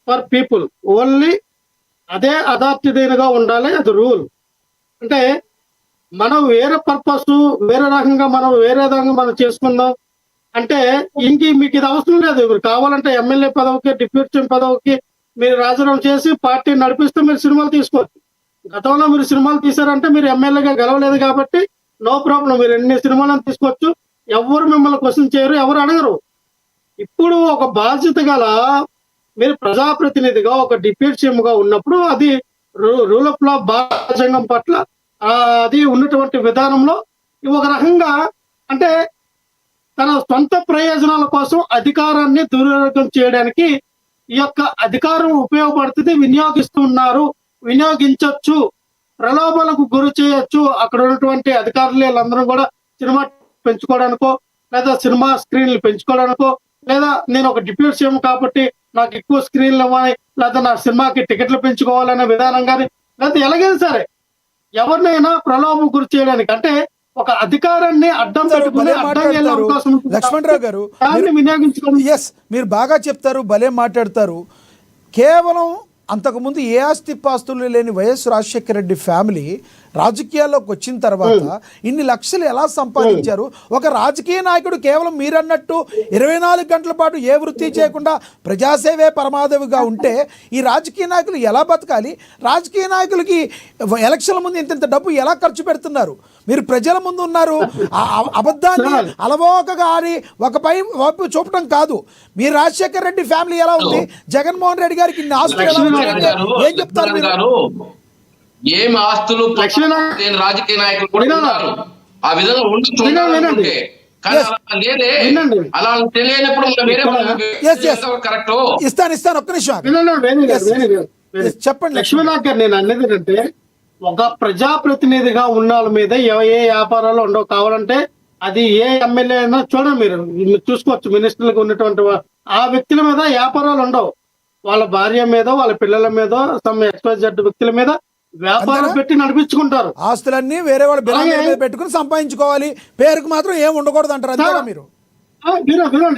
for people, only అదే అథారిటీగా ఉండాలి. అది రూల్. అంటే మనం వేరే పర్పస్, వేరే రకంగా మనం చేసుకుందాం అంటే మీకు ఇది అవసరం లేదు. మీరు కావాలంటే ఎమ్మెల్యే పదవికి, డిప్యూటీ సీఎం పదవికి మీరు రాజీనామా చేసి పార్టీ నడిపిస్తే మీరు సినిమాలు తీసుకోవచ్చు. గతంలో మీరు సినిమాలు తీశారంటే మీరు ఎమ్మెల్యేగా గెలవలేదు కాబట్టి నో ప్రాబ్లం, మీరు ఎన్ని సినిమాలను తీసుకోవచ్చు. ఎవరు మిమ్మల్ని క్వశ్చన్ చేయరు, ఎవరు అడగరు. ఇప్పుడు ఒక బాధ్యత గల మీరు ప్రజాప్రతినిధిగా, ఒక డిప్యూటీ సీఎంగా ఉన్నప్పుడు అది రూల్ ఆఫ్ లా, రాజ్యాంగం పట్ల అది ఉన్నటువంటి విధానంలో ఒక రకంగా అంటే తన సొంత ప్రయోజనాల కోసం అధికారాన్ని దుర్వినియోగం చేయడానికి ఈ యొక్క అధికారం ఉపయోగపడుతుంది. వినియోగించవచ్చు, ప్రలోభాలకు గురి చేయొచ్చు. అక్కడ ఉన్నటువంటి అధికారులు వీళ్ళందరూ కూడా సినిమా పెంచుకోవడానికో, లేదా సినిమా స్క్రీన్లు పెంచుకోవడానికో, లేదా నేను ఒక డిప్యూటీ సీఎం కాబట్టి నాకు ఎక్కువ స్క్రీన్లు ఇవ్వాలి, లేదా నా సినిమాకి టికెట్లు పెంచుకోవాలనే విధానం కానీ, లేదా ఎలాగైనా సరే ఎవరినైనా ప్రలోభం గురి చేయడానికి, అంటే ఒక అధికారాన్ని అడ్డం పెట్టుకుని లక్ష్మణరావు గారు వినియోగించుకోవడం. ఎస్, మీరు బాగా చెప్తారు, భలే మాట్లాడతారు. కేవలం అంతకుముందు ఏ ఆస్తిపాస్తులు లేని వైఎస్ రాజశేఖర రెడ్డి ఫ్యామిలీ రాజకీయాల్లోకి వచ్చిన తర్వాత ఇన్ని లక్షలు ఎలా సంపాదించారు? ఒక రాజకీయ నాయకుడు కేవలం మీరన్నట్టు 24 గంటల పాటు ఏ వృత్తి చేయకుండా ప్రజాసేవే పరమాదవిగా ఉంటే ఈ రాజకీయ నాయకులు ఎలా బతకాలి? రాజకీయ నాయకులకి ఎలక్షన్ల ముందు ఇంత డబ్బు ఎలా ఖర్చు పెడుతున్నారు? మీరు ప్రజల ముందు ఉన్నారు, అబద్ధాన్ని అలవోకగా ఆడి ఒక వైపు చూపడం కాదు. మీరు రాజశేఖర రెడ్డి ఫ్యామిలీ ఎలా ఉంది, జగన్మోహన్ రెడ్డి గారికి ఇన్ని ఆస్తులు ఎలా ఉన్నాయంటే ఏం చెప్తారు మీరు? ఏమి ఆస్తులు రాజకీయ నాయకులు కూడా ఉన్నారు, ఆ విధంగా ఉండొచ్చు. కానీ అలా తెలియనప్పుడు కరెక్ట్. ఇస్తాను ఒక్క నిమిషం చెప్పండి లక్ష్మీనాథ్ గారు. నేను అనేది ఏంటంటే ఒక ప్రజాప్రతినిధిగా ఉన్న వాళ్ళ మీద ఏ వ్యాపారాలు ఉండవు. కావాలంటే అది ఏ ఎమ్మెల్యే అయినా చూడండి, మీరు చూసుకోవచ్చు. మినిస్టర్లకు ఉన్నటువంటి ఆ వ్యక్తుల మీద వ్యాపారాలు ఉండవు. వాళ్ళ భార్య మీద, వాళ్ళ పిల్లల మీద, సమ్ XYZ వ్యక్తుల మీద వ్యాపారం పెట్టి నడిపించుకుంటారు. ఆస్తులన్నీ వేరే వాళ్ళ బినామీ మీద పెట్టుకుని సంపాదించుకోవాలి, పేరుకు మాత్రం ఏం ఉండకూడదు అంటారు. అంతేగా మీరు?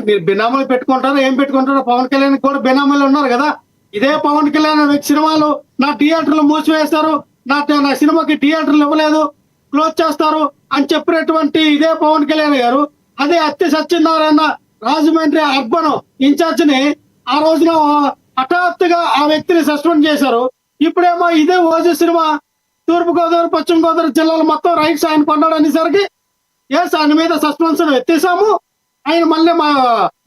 మీరు బినామీలు పెట్టుకుంటారు, ఏం పెట్టుకుంటారు? పవన్ కళ్యాణ్ కూడా బినామీలు ఉన్నారు కదా. ఇదే పవన్ కళ్యాణ్ సినిమాలు నా థియేటర్లు మూసివేస్తారు, నా సినిమాకి థియేటర్లు ఇవ్వలేదు, క్లోజ్ చేస్తారు అని చెప్పినటువంటి ఇదే పవన్ కళ్యాణ్ గారు అదే అత్తి సత్యనారాయణ రాజమండ్రి అర్బన్ ఇన్ఛార్జ్ ని ఆ రోజున హఠాత్తుగా ఆ వ్యక్తిని సస్పెండ్ చేశారు. ఇప్పుడేమో ఇదే ఓజీ సినిమా తూర్పుగోదావరి, పశ్చిమ గోదావరి జిల్లాలో మొత్తం రైట్స్ ఆయన కొన్నాడు అనేసరికి ఆయన మీద సస్పెన్షన్ ఎత్తేసాము, ఆయన మళ్ళీ మా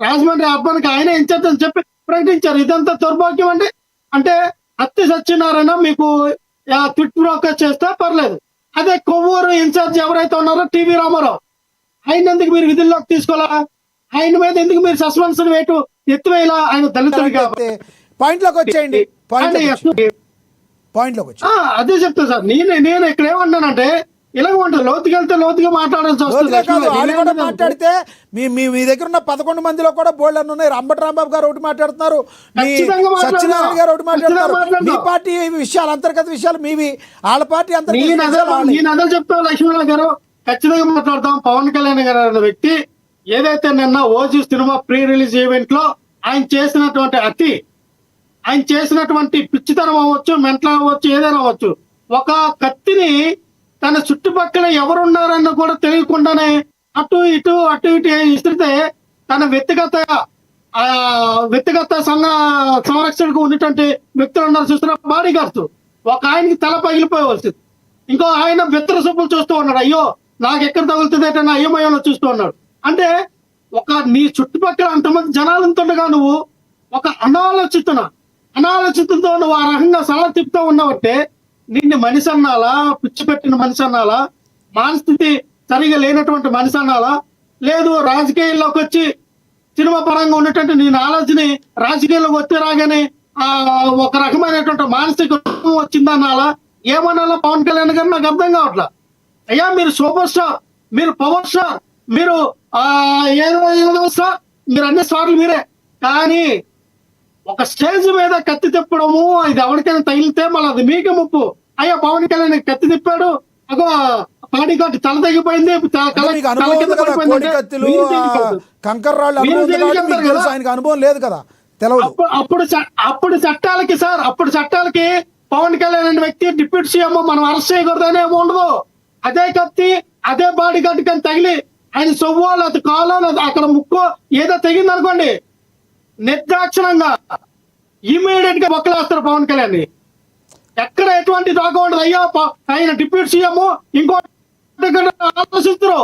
రాజమండ్రి అర్బన్ కి ఆయన ఇన్ఛార్జ్ అని చెప్పి ప్రకటించారు. ఇదంతా దౌర్భాగ్యం అండి. అంటే అత్తి సత్యనారాయణ మీకు ట్విట్ బ్రోకర్ చేస్తే పర్లేదు, అదే కొవ్వూరు ఇన్ఛార్జ్ ఎవరైతే ఉన్నారో టీవీ రామారావు, ఆయన ఎందుకు మీరు విధుల్లోకి తీసుకోవాలా? ఆయన మీద ఎందుకు మీరు సస్పెన్షన్ వేటు ఎత్తివేయాలా? ఆయన దళితుడు కాబట్టి. పాయింట్లోకి వచ్చేయండి. అదే చెప్తా సార్. నేను ఇక్కడ ఏమన్నానంటే ఇలా ఉంటుంది, లోతుకెళ్తే లోతుగా మాట్లాడాల్సి వస్తుంది. మాట్లాడితే మీ దగ్గర ఉన్న 11 మందిలో కూడా బోల్డ్ అని ఉన్నాయి. అంబటి రాంబాబు గారు ఒకటి మాట్లాడుతున్నారు, సత్యనారాయణ గారు ఒకటి మాట్లాడుతున్నారు. మీ పార్టీ విషయాలు, అంతర్గత విషయాలు మీవి, వాళ్ళ పార్టీ నేను అదే చెప్తాను లక్ష్మీనారాయణ గారు, ఖచ్చితంగా మాట్లాడతాం. పవన్ కళ్యాణ్ గారు అనే వ్యక్తి ఏదైతే నిన్న OG cinema pre release event లో ఆయన చేసినటువంటి ఆయన చేసినటువంటి పిచ్చితనం అవ్వచ్చు, మెంటల్ అవ్వచ్చు, ఏదైనా అవ్వచ్చు, ఒక కత్తిని తన చుట్టుపక్కల ఎవరున్నారన్న కూడా తెలియకుండానే అటు ఇటు ఇస్తే తన వ్యక్తిగత సంరక్షణకు ఉన్నటువంటి వ్యక్తులు ఉన్నారు చూస్తున్న బాడీ గార్డ్స్. ఒక ఆయనకి తల పగిలిపోవలసింది, ఇంకో ఆయన బెత్తర సొప్పులు చూస్తూ ఉన్నాడు. అయ్యో నాకు ఎక్కడ తగులుతుంది అంటే అయ్యమయ్యలో చూస్తూ ఉన్నాడు. అంటే ఒక నీ చుట్టుపక్కల అంతమంది జనాలు ఉంటుండగా నువ్వు ఒక అనాలోచితంతో నువ్వు ఆ రకంగా సలహా తిప్పుతూ ఉన్నావంటే నిన్ను మనిషి అన్నాలా, పిచ్చి పెట్టిన మనిషి అన్నాలా, మానస్థితి సరిగా లేనటువంటి మనిషి అన్నాలా, లేదు రాజకీయాల్లోకి వచ్చి సినిమా పరంగా ఉన్నటువంటి నేను ఆలోచన రాజకీయాల్లోకి వచ్చి రాగానే ఒక రకమైనటువంటి మానసిక వచ్చిందన్నాలా, ఏమన్నాలా పవన్ కళ్యాణ్ గారు నాకు అర్థం కావట్లా. అయ్యా మీరు సూపర్ స్టార్, మీరు పవర్ స్టార్, మీరు ఏదో స్టార్, మీరు అన్ని స్టార్లు మీరే. కానీ ఒక స్టేజ్ మీద కత్తి తిప్పడము ఇది ఎవరికైనా తగిలితే మళ్ళీ అది మీకే ముప్పు. అయ్యా పవన్ కళ్యాణ్ కత్తి తిప్పాడు, అగో పాడి కట్టి తల తెగిపోయింది, కంకర్ రాళ్ళు ఆయనకు అనుభవం లేదు కదా, తెలవదు. అప్పుడు చట్టాలకి పవన్ కళ్యాణ్ అనే వ్యక్తి డిప్యూటీ సీఎం మనం అరెస్ట్ చేయకూడదనే ఉండదు. అదే కత్తి అదే బాడీ గార్డ్ కానీ తగిలి ఆయన సొవ్వో లేదా కాలో లేదా అక్కడ ముక్కో ఏదో తెగింది అనుకోండి, నిర్దాక్షిణంగా ఇమీడియట్ గా బొక్కలేస్తారు పవన్ కళ్యాణ్. ఎక్కడ ఎటువంటి దాకా ఉండదు. అయ్యో ఆయన డిప్యూటీ సీఎం ఇంకో ఆలోచిస్తారు,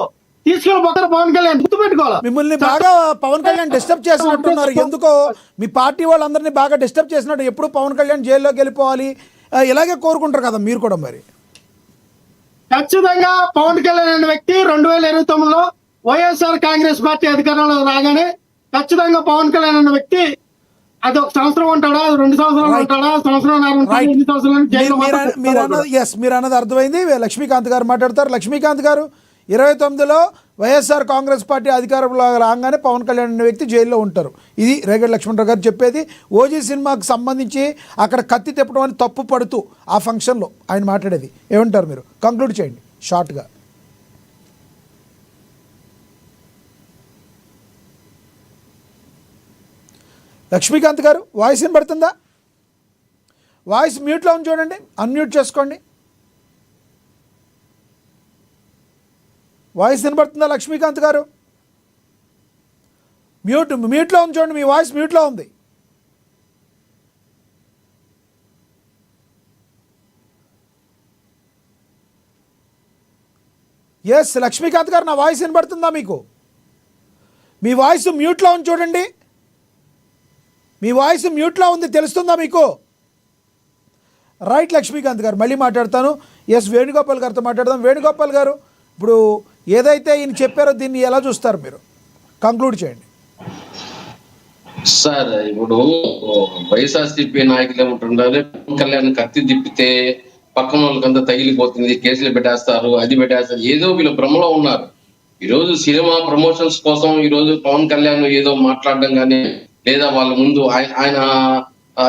తీసుకెళ్ళి పోతారు పవన్ కళ్యాణ్. గుర్తుపెట్టుకోవాలి. మిమ్మల్ని బాగా పవన్ కళ్యాణ్ డిస్టర్బ్ చేసినట్టున్నారు, ఎందుకో మీ పార్టీ వాళ్ళందరినీ బాగా డిస్టర్బ్ చేసినట్టు. ఎప్పుడు పవన్ కళ్యాణ్ జైల్లోకి వెళ్ళిపోవాలి ఇలాగే కోరుకుంటారు కదా మీరు కూడా. మరి ఖచ్చితంగా పవన్ కళ్యాణ్ అనే వ్యక్తి 2029లో వైఎస్ఆర్ కాంగ్రెస్ పార్టీ అధికారంలో రాగానే ఖచ్చితంగా పవన్ కళ్యాణ్ అనే వ్యక్తి అది 1 సంవత్సరం ఉంటాడా, 2 సంవత్సరాలు ఉంటాడా, సంవత్సరం మీరు అన్నది అర్థమైంది. లక్ష్మీకాంత్ గారు మాట్లాడతారు. లక్ష్మీకాంత్ గారు, 29లో వైఎస్ఆర్ కాంగ్రెస్ పార్టీ అధికారంలో రాగానే పవన్ కళ్యాణ్ అనే వ్యక్తి జైల్లో ఉంటారు. ఇది రేగడి లక్ష్మణరావు గారు చెప్పేది. ఓజీ సినిమాకి సంబంధించి అక్కడ కత్తి తిప్పడం అని తప్పు పడుతూ ఆ ఫంక్షన్లో ఆయన మాట్లాడేది. ఏమంటారు మీరు? కంక్లూడ్ చేయండి షార్ట్గా. లక్ష్మీకాంత్ గారు వాయిస్ వినబడుతుందా? వాయిస్ మ్యూట్లో ఉంది చూడండి, అన్మ్యూట్ చేసుకోండి. వాయిస్ వినబడుతుందా లక్ష్మీకాంత్ గారు? మ్యూట్లో ఉంది చూడండి, మీ వాయిస్ మ్యూట్లో ఉంది. ఎస్ లక్ష్మీకాంత్ గారు, నా వాయిస్ వినబడుతుందా మీకు? మీ వాయిస్ మ్యూట్లో ఉంది చూడండి, మీ వాయిస్ మ్యూట్లో ఉంది, తెలుస్తుందా మీకు? రైట్ లక్ష్మీకాంత్ గారు, మళ్ళీ మాట్లాడతాను. ఎస్ వేణుగోపాల్ గారితో మాట్లాడదాం. వేణుగోపాల్ గారు, ఇప్పుడు ఏదైతే ఈయన చెప్పారో దీన్ని ఎలా చూస్తారు మీరు? కంక్లూడ్ చేయండి సార్. ఇప్పుడు వైఎస్ఆర్సీపీ నాయకులు ఏమంటున్నారు, పవన్ కళ్యాణ్ కత్తి తిప్పితే పక్కన వాళ్ళకంతా తగిలిపోతుంది, కేసులు పెట్టేస్తారు, అది పెట్టేస్తారు, ఏదో వీళ్ళు భ్రమలో ఉన్నారు. ఈరోజు సినిమా ప్రమోషన్స్ కోసం ఈరోజు పవన్ కళ్యాణ్ ఏదో మాట్లాడడం కానీ, లేదా వాళ్ళ ముందు ఆయన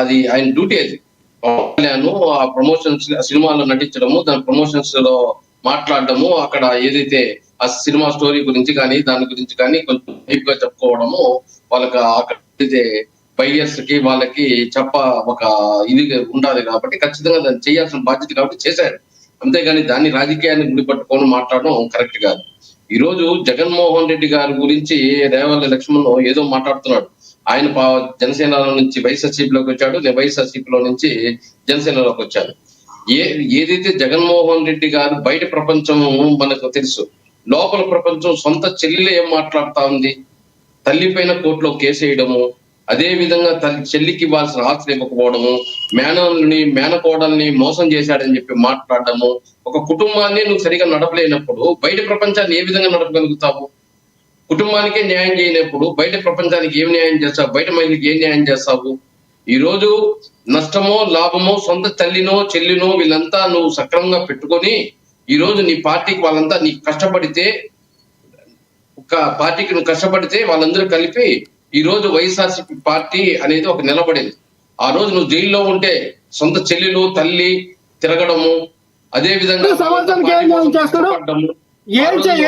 అది ఆయన డ్యూటీ. అది పవన్ కళ్యాణ్ ఆ ప్రమోషన్స్ సినిమాలో నటించడము, దాని ప్రమోషన్స్ లో మాట్లాడడము, అక్కడ ఏదైతే ఆ సినిమా స్టోరీ గురించి కానీ దాని గురించి కానీ కొంచెం డీప్ గా చెప్పుకోవడము, వాళ్ళకి అక్కడ బయ్యర్స్ కి వాళ్ళకి ఒక ఇది ఉండాలి. కాబట్టి ఖచ్చితంగా దాన్ని చేయాల్సిన బాధ్యత కాబట్టి చేశారు. అంతేగాని దాన్ని రాజకీయాన్ని గుడిపట్టుకొని మాట్లాడడం కరెక్ట్ కాదు. ఈ రోజు జగన్మోహన్ రెడ్డి గారి గురించి రేవల్లి లక్ష్మణ్ ఏదో మాట్లాడుతున్నాడు. ఆయన జనసేనలో నుంచి వైఎస్ఆర్సీపీలోకి వచ్చాడు, నేను వైఎస్ఆర్సీపీలో నుంచి జనసేనలోకి వచ్చాను. ఏదైతే జగన్మోహన్ రెడ్డి గారు బయట ప్రపంచం మనకు తెలుసు, లోపల ప్రపంచం సొంత చెల్లెలు ఏం మాట్లాడుతా ఉంది, తల్లి పైన కోర్టులో కేసు వేయడము, అదే విధంగా చెల్లికి ఇవ్వాల్సిన ఆస్తులు ఇవ్వకపోవడము, మేనకోడల్ని మోసం చేశాడని చెప్పి మాట్లాడడము. ఒక కుటుంబాన్ని నువ్వు సరిగా నడపలేనప్పుడు బయట ప్రపంచాన్ని ఏ విధంగా నడపగలుగుతావు? కుటుంబానికే న్యాయం చేయనప్పుడు బయట ప్రపంచానికి ఏం న్యాయం చేస్తావు? బయట మహిళకి ఏం న్యాయం చేస్తావు? ఈ రోజు నష్టమో లాభమో సొంత తల్లినో చెల్లినో వీళ్ళంతా నువ్వు సక్రమంగా పెట్టుకొని ఈ రోజు నీ పార్టీకి వాళ్ళంతా నీకు కష్టపడితే, ఒక పార్టీకి నువ్వు కష్టపడితే వాళ్ళందరూ కలిపి ఈ రోజు వైఎస్ఆర్సీపీ పార్టీ అనేది ఒక నిలబడింది. ఆ రోజు నువ్వు జైల్లో ఉంటే సొంత చెల్లెలు తల్లి తిరగడము, అదే విధంగా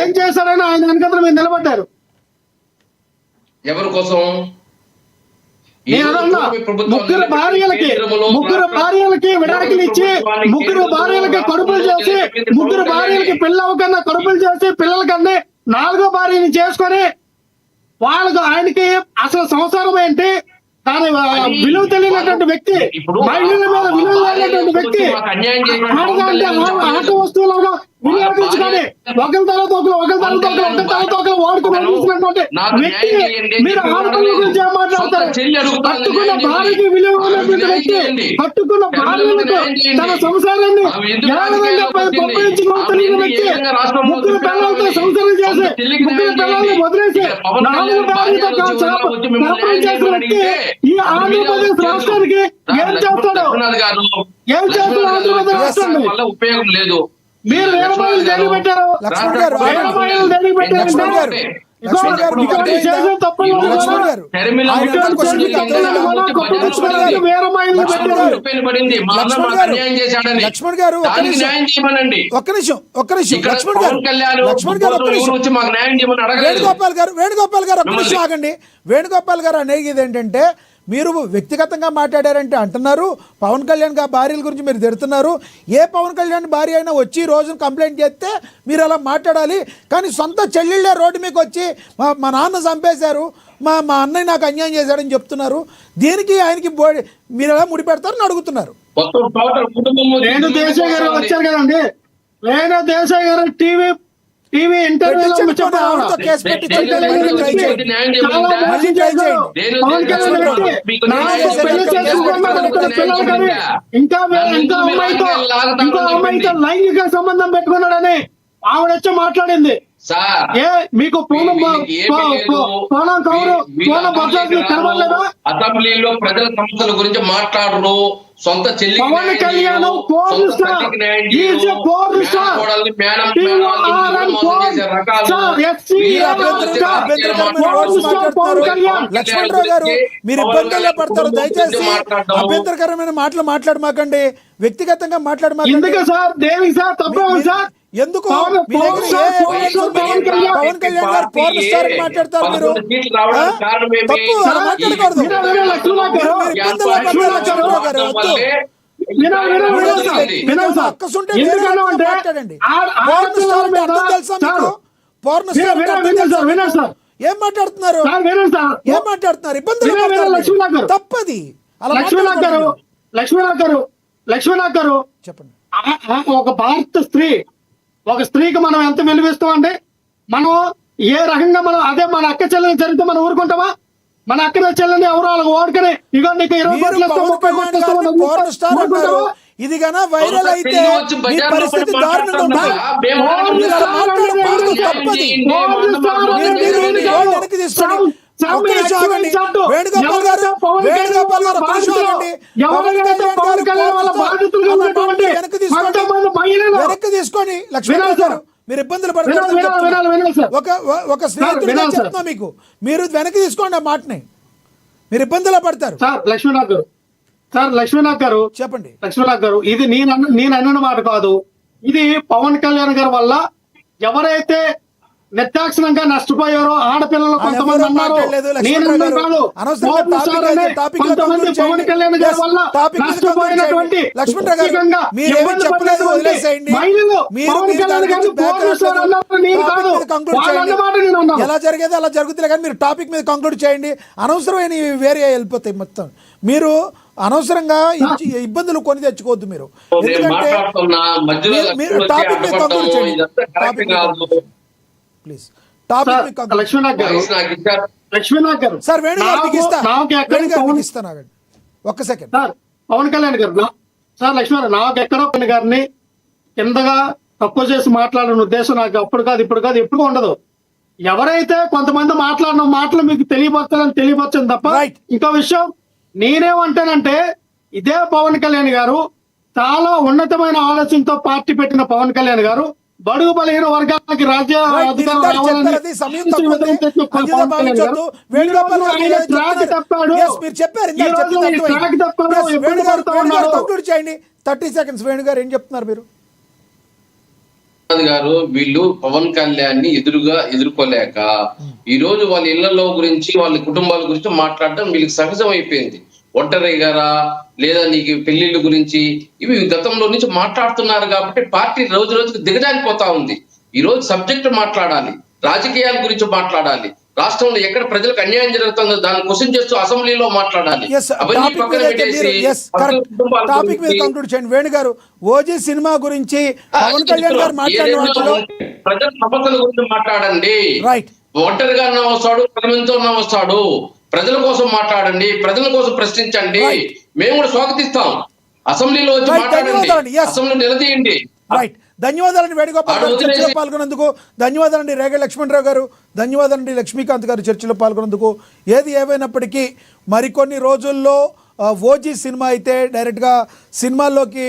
ఏం చేశారని ఆయన వెనకాల మీరు నిలబడ్డారు. ఎవరి కోసం? నేను అన్నా, ముగ్గురు భార్యలకి విడాకులు ఇచ్చి, ముగ్గురు భార్యలకి కడుపులు చేసి, ముగ్గురు భార్యలకి పిల్లల కన్నా కడుపులు చేసి, పిల్లల కన్నా 4వ భార్యని చేసుకొని వాళ్ళకు ఆయనకి అసలు సంసారం ఏంటి, దాని విలువ తెలియనటువంటి వ్యక్తి, మహిళల మీద విలువ లేనటువంటి వ్యక్తి, ఆట వస్తువులుగా వినియోగించుకొని ఒకరి తర్వాత ఒకరు వాడుకుని వ్యక్తి మీరు ఆడపిల్లల గురించి ఏం మాట్లాడతారు? కట్టుకున్న భార్యకి విలువ ఉన్నటువంటి వ్యక్తి, కట్టుకున్న భార్యలకు తన సంసారాన్ని ఎలా విధంగా పంపించుకోగలిగిన వ్యక్తి, ముగ్గురు పిల్లలతో సంసారం చేసి, ముగ్గురు పిల్లల్ని వదిలేసి 4వ భార్యతో కాపురం చేసిన వ్యక్తి ఈ ఆంధ్రప్రదేశ్ రాష్ట్రానికి ఏం చేస్తాడు? ఏం చేస్తాడు ఆంధ్రప్రదేశ్ రాష్ట్రాన్ని? ఉపయోగం లేదు. మీరు వేరమాయలు జరిగి పెట్టారు, లక్ష్మణ్ గారు, వేరమాయలు జరిగి పెట్టారు. లక్ష్మణ్ గారు, లక్ష్మణ్ గారు, మీకు అర్థమైందా? లక్ష్మణ్ గారు, ఆయన అన్న క్వశ్చన్ మీకు అర్థమైందా? లక్ష్మణ్ గారు, లక్ష్మణ్ గారు, ఒక్క నిమిషం, లక్ష్మణ్ గారు, ఒక్క నిమిషం. వేణుగోపాల్ గారు ఒక్క నిమిషం ఆగండి. వేణుగోపాల్ గారు అనేది ఏంటంటే, మీరు వ్యక్తిగతంగా మాట్లాడారంటే అంటున్నారు, పవన్ కళ్యాణ్ గారి భార్యల గురించి మీరు తిడుతున్నారు. ఏ పవన్ కళ్యాణ్ భార్య అయినా వచ్చి రోజున కంప్లైంట్ చేస్తే మీరు అలా మాట్లాడాలి, కానీ సొంత చెల్లెళ్ళే రోడ్డు మీకు వచ్చి మా నాన్న చంపేశారు, మా అన్నయ్య నాకు అన్యాయం చేశాడని చెప్తున్నారు. దీనికి ఆయనకి మీరు ఎలా ముడిపెడతారని అడుగుతున్నారు. రేణు దేశాయ్ గారు వచ్చారు కదండి, రేణు దేశాయ్ గారు టీవీ ఇంటర్వ్యూలో ఇంకా అమ్మాయితో లైంగిక సంబంధం పెట్టుకున్నాడని ఆవిడ వచ్చి మాట్లాడింది. ఏ మీకు అసెంబ్లీలో ప్రజల సమస్యల గురించి మాట్లాడరు. సొంత చెల్లి పవన్ కళ్యాణ్ లక్ష్మణరావు గారు, మీరు ఇబ్బందుల్లో పడతారు. దయచేసి అభ్యంతరకరమైన మాటలు మాట్లాడమాకండి, వ్యక్తిగతంగా మాట్లాడమాకండి. ఎందుకు సార్? దేనికి సార్? తప్పేమో సార్. ఎందుకు పవన్ కళ్యాణ్ గారు పవర్ స్టార్ అని మాట్లాడతారు మీరు? తప్పు, అలా మాట్లాడకూడదు. అక్కసుంటే మాట్లాడండి. పవన్ స్టార్ అంటే అర్థం తెలుసా మీకు? పవన్ స్టార్ ఏం మాట్లాడుతున్నారు? ఏం మాట్లాడుతున్నారు? ఇబ్బందులు తప్పది. అలా లక్ష్మీనాథ్ గారు చెప్పండి. ఒక భారత స్త్రీ, ఒక స్త్రీకి మనం ఎంత విలువిస్తామండి? మనం ఏ రకంగా మనం అదే మన అక్క చెల్లెని జరిగితే మనం ఊరుకుంటామా? మన అక్క చెల్లెని ఎవరో వాళ్ళకి ఓడుకొని ఇగో నీకు 20 కోట్లు ఇస్తాం, 30 కోట్లు ఇస్తాం. ఇది గన వైరల్ అయితే మీ పరిస్థితి దారుణంగా ఉంటుంది. తప్పది. వెనక్కి తీసుకోండి. వేణుగోపాల్ గారు వెనక్కి తీసుకొని లక్ష్మణ్ గారు మీరు ఇబ్బందులు పడతారు. ఒక స్నేహితుడిగా చెప్తున్నా మీకు, మీరు వెనక్కి తీసుకోండి ఆ మాటని, మీరు ఇబ్బందులు పడతారు. లక్ష్మీనాథ్ గారు చెప్పండి. లక్ష్మీనాథ్ గారు, ఇది నేను అన్న మాట కాదు, ఇది పవన్ కళ్యాణ్ గారి వల్ల ఎవరైతే నిర్దాక్షిణంగా నష్టపోయారో ఆడపిల్లలు కొంతమంది అన్నారు. కొంతమంది పవన్ కళ్యాణ్ గారి వల్ల నష్టపోయినటువంటి ఎలా జరిగేది అలా జరుగుతుంది, కానీ మీరు టాపిక్ మీద కంక్లూడ్ చేయండి. అనవసరమైన వేరే వెళ్ళిపోతాయి మొత్తం. మీరు అనవసరంగా ఇబ్బందులు కొని తెచ్చుకోవద్దు. మీరు ఎందుకంటే టాపిక్ మీద కంక్లూడ్ చేయండి. ప్లీజ్ టాపిక్ లక్ష్మీనాథ్ గారు సార్, వేణుగారికి ఇస్తాను. ఒక్క సెకండ్ సార్. పవన్ కళ్యాణ్ గారు సార్, లక్ష్మీనాథ్ నాకు ఎక్కడో పవన్ గారిని కిందగా తక్కువ చేసి మాట్లాడిన ఉద్దేశం నాకు అప్పుడు కాదు, ఇప్పుడు కాదు, ఎప్పుడు ఉండదు. ఎవరైతే కొంతమంది మాట్లాడిన మాటలు మీకు తెలియపరచని తప్ప ఇంకో విషయం నేనేమంటానంటే, ఇదే పవన్ కళ్యాణ్ గారు చాలా ఉన్నతమైన ఆలోచనతో పార్టీ పెట్టిన పవన్ కళ్యాణ్ గారు బడుగు బలహీన వర్గాలకి రాజ్య చేయండి. 30 seconds. వేణుగారు ఏం చెప్తున్నారు మీరు? గారు వీళ్ళు పవన్ కళ్యాణ్ ని ఎదురుకోలేక ఈ రోజు వాళ్ళ ఇళ్లలో గురించి వాళ్ళ కుటుంబాల గురించి మాట్లాడడం వీళ్ళకి సహజం అయిపోయింది. ఒంటరిగారా లేదా నీకు పెళ్లిళ్ళ గురించి ఇవి గతంలో నుంచి మాట్లాడుతున్నారు కాబట్టి పార్టీ రోజు రోజుకు దిగజారిపోతా ఉంది. ఈ రోజు సబ్జెక్ట్ మాట్లాడాలి, రాజకీయాల గురించి మాట్లాడాలి, రాష్ట్రంలో ఎక్కడ ప్రజలకు అన్యాయం జరుగుతుందో దాన్ని క్వశ్చన్ చేస్తూ అసెంబ్లీలో మాట్లాడాలి. అవన్నీ పక్కన పెట్టేసి టాపిక్ మీద కంక్లూడ్ చేయండి. వేణు గారు, ఓజీ సినిమా గురించి పవన్ కళ్యాణ్ గారు మాట్లాడిన వాటిలో ప్రజల సమస్యల గురించి మాట్లాడండి. రైట్, ఒంటరిగా ఉన్న వస్తాడు, 10 మందితో ఉన్న వస్తాడు. ప్రజల కోసం మాట్లాడండి, ప్రజల కోసం ప్రశ్నించండి. మేము కూడా స్వాగతిస్తాం. అసెంబ్లీలో వచ్చి మాట్లాడండి, అసెంబ్లీ నిలదీయండి. రైట్, ధన్యవాదాలండి వేణుగోపాల్ గారు చర్చలో పాల్గొన్నందుకు. ధన్యవాదాలండి రేగ లక్ష్మణరావు గారు, ధన్యవాదాలండి లక్ష్మీకాంత్ గారు చర్చలో పాల్గొన్నందుకు. ఏది ఏమైనప్పటికీ మరికొన్ని రోజుల్లో ఓజీ సినిమా అయితే డైరెక్ట్గా సినిమాల్లోకి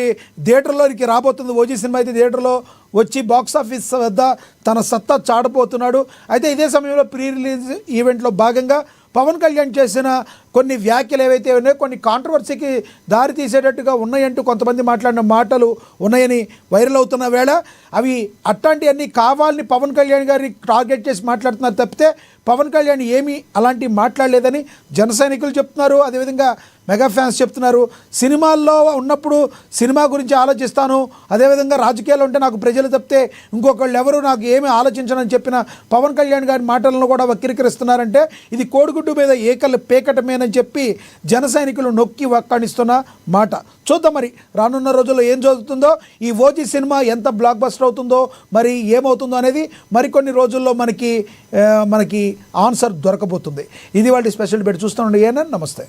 థియేటర్లోకి రాబోతుంది. ఓజీ సినిమా అయితే థియేటర్లో వచ్చి బాక్సాఫీస్ వద్ద తన సత్తా చాటపోతున్నాడు. అయితే ఇదే సమయంలో ప్రీ రిలీజ్ ఈవెంట్లో భాగంగా పవన్ కళ్యాణ్ చేసిన కొన్ని వ్యాఖ్యలు ఏవైతే ఉన్నాయో కొన్ని కాంట్రవర్సీకి దారి తీసేటట్టుగా ఉన్నాయంటూ కొంతమంది మాట్లాడిన మాటలు ఉన్నాయని వైరల్ అవుతున్న వేళ అవి అట్లాంటివన్నీ కావాలని పవన్ కళ్యాణ్ గారిని టార్గెట్ చేసి మాట్లాడుతున్నారు తప్పితే పవన్ కళ్యాణ్ ఏమీ అలాంటివి మాట్లాడలేదని జన సైనికులు చెప్తున్నారు. అదేవిధంగా మెగా ఫ్యాన్స్ చెప్తున్నారు. సినిమాల్లో ఉన్నప్పుడు సినిమా గురించి ఆలోచిస్తాను, అదేవిధంగా రాజకీయాలు ఉంటే నాకు ప్రజలు తప్పితే ఇంకొకళ్ళు ఎవరు నాకు ఏమీ ఆలోచించనని చెప్పిన పవన్ కళ్యాణ్ గారి మాటలను కూడా వక్రీకరిస్తున్నారంటే ఇది కోడిగుడ్డు మీద ఏకలు పేకటమేనని చెప్పి జన సైనికులు నొక్కి వక్కాణిస్తున్న మాట. చూద్దాం మరి రానున్న రోజుల్లో ఏం జరుగుతుందో, ఈ ఓజీ సినిమా ఎంత బ్లాక్ బస్టర్ అవుతుందో, మరి ఏమవుతుందో అనేది మరికొన్ని రోజుల్లో మనకి ఆన్సర్ దొరకబోతుంది. ఇది వాళ్ళ స్పెషల్ డిబేట్. చూస్తూ ఉండండి. నమస్తే.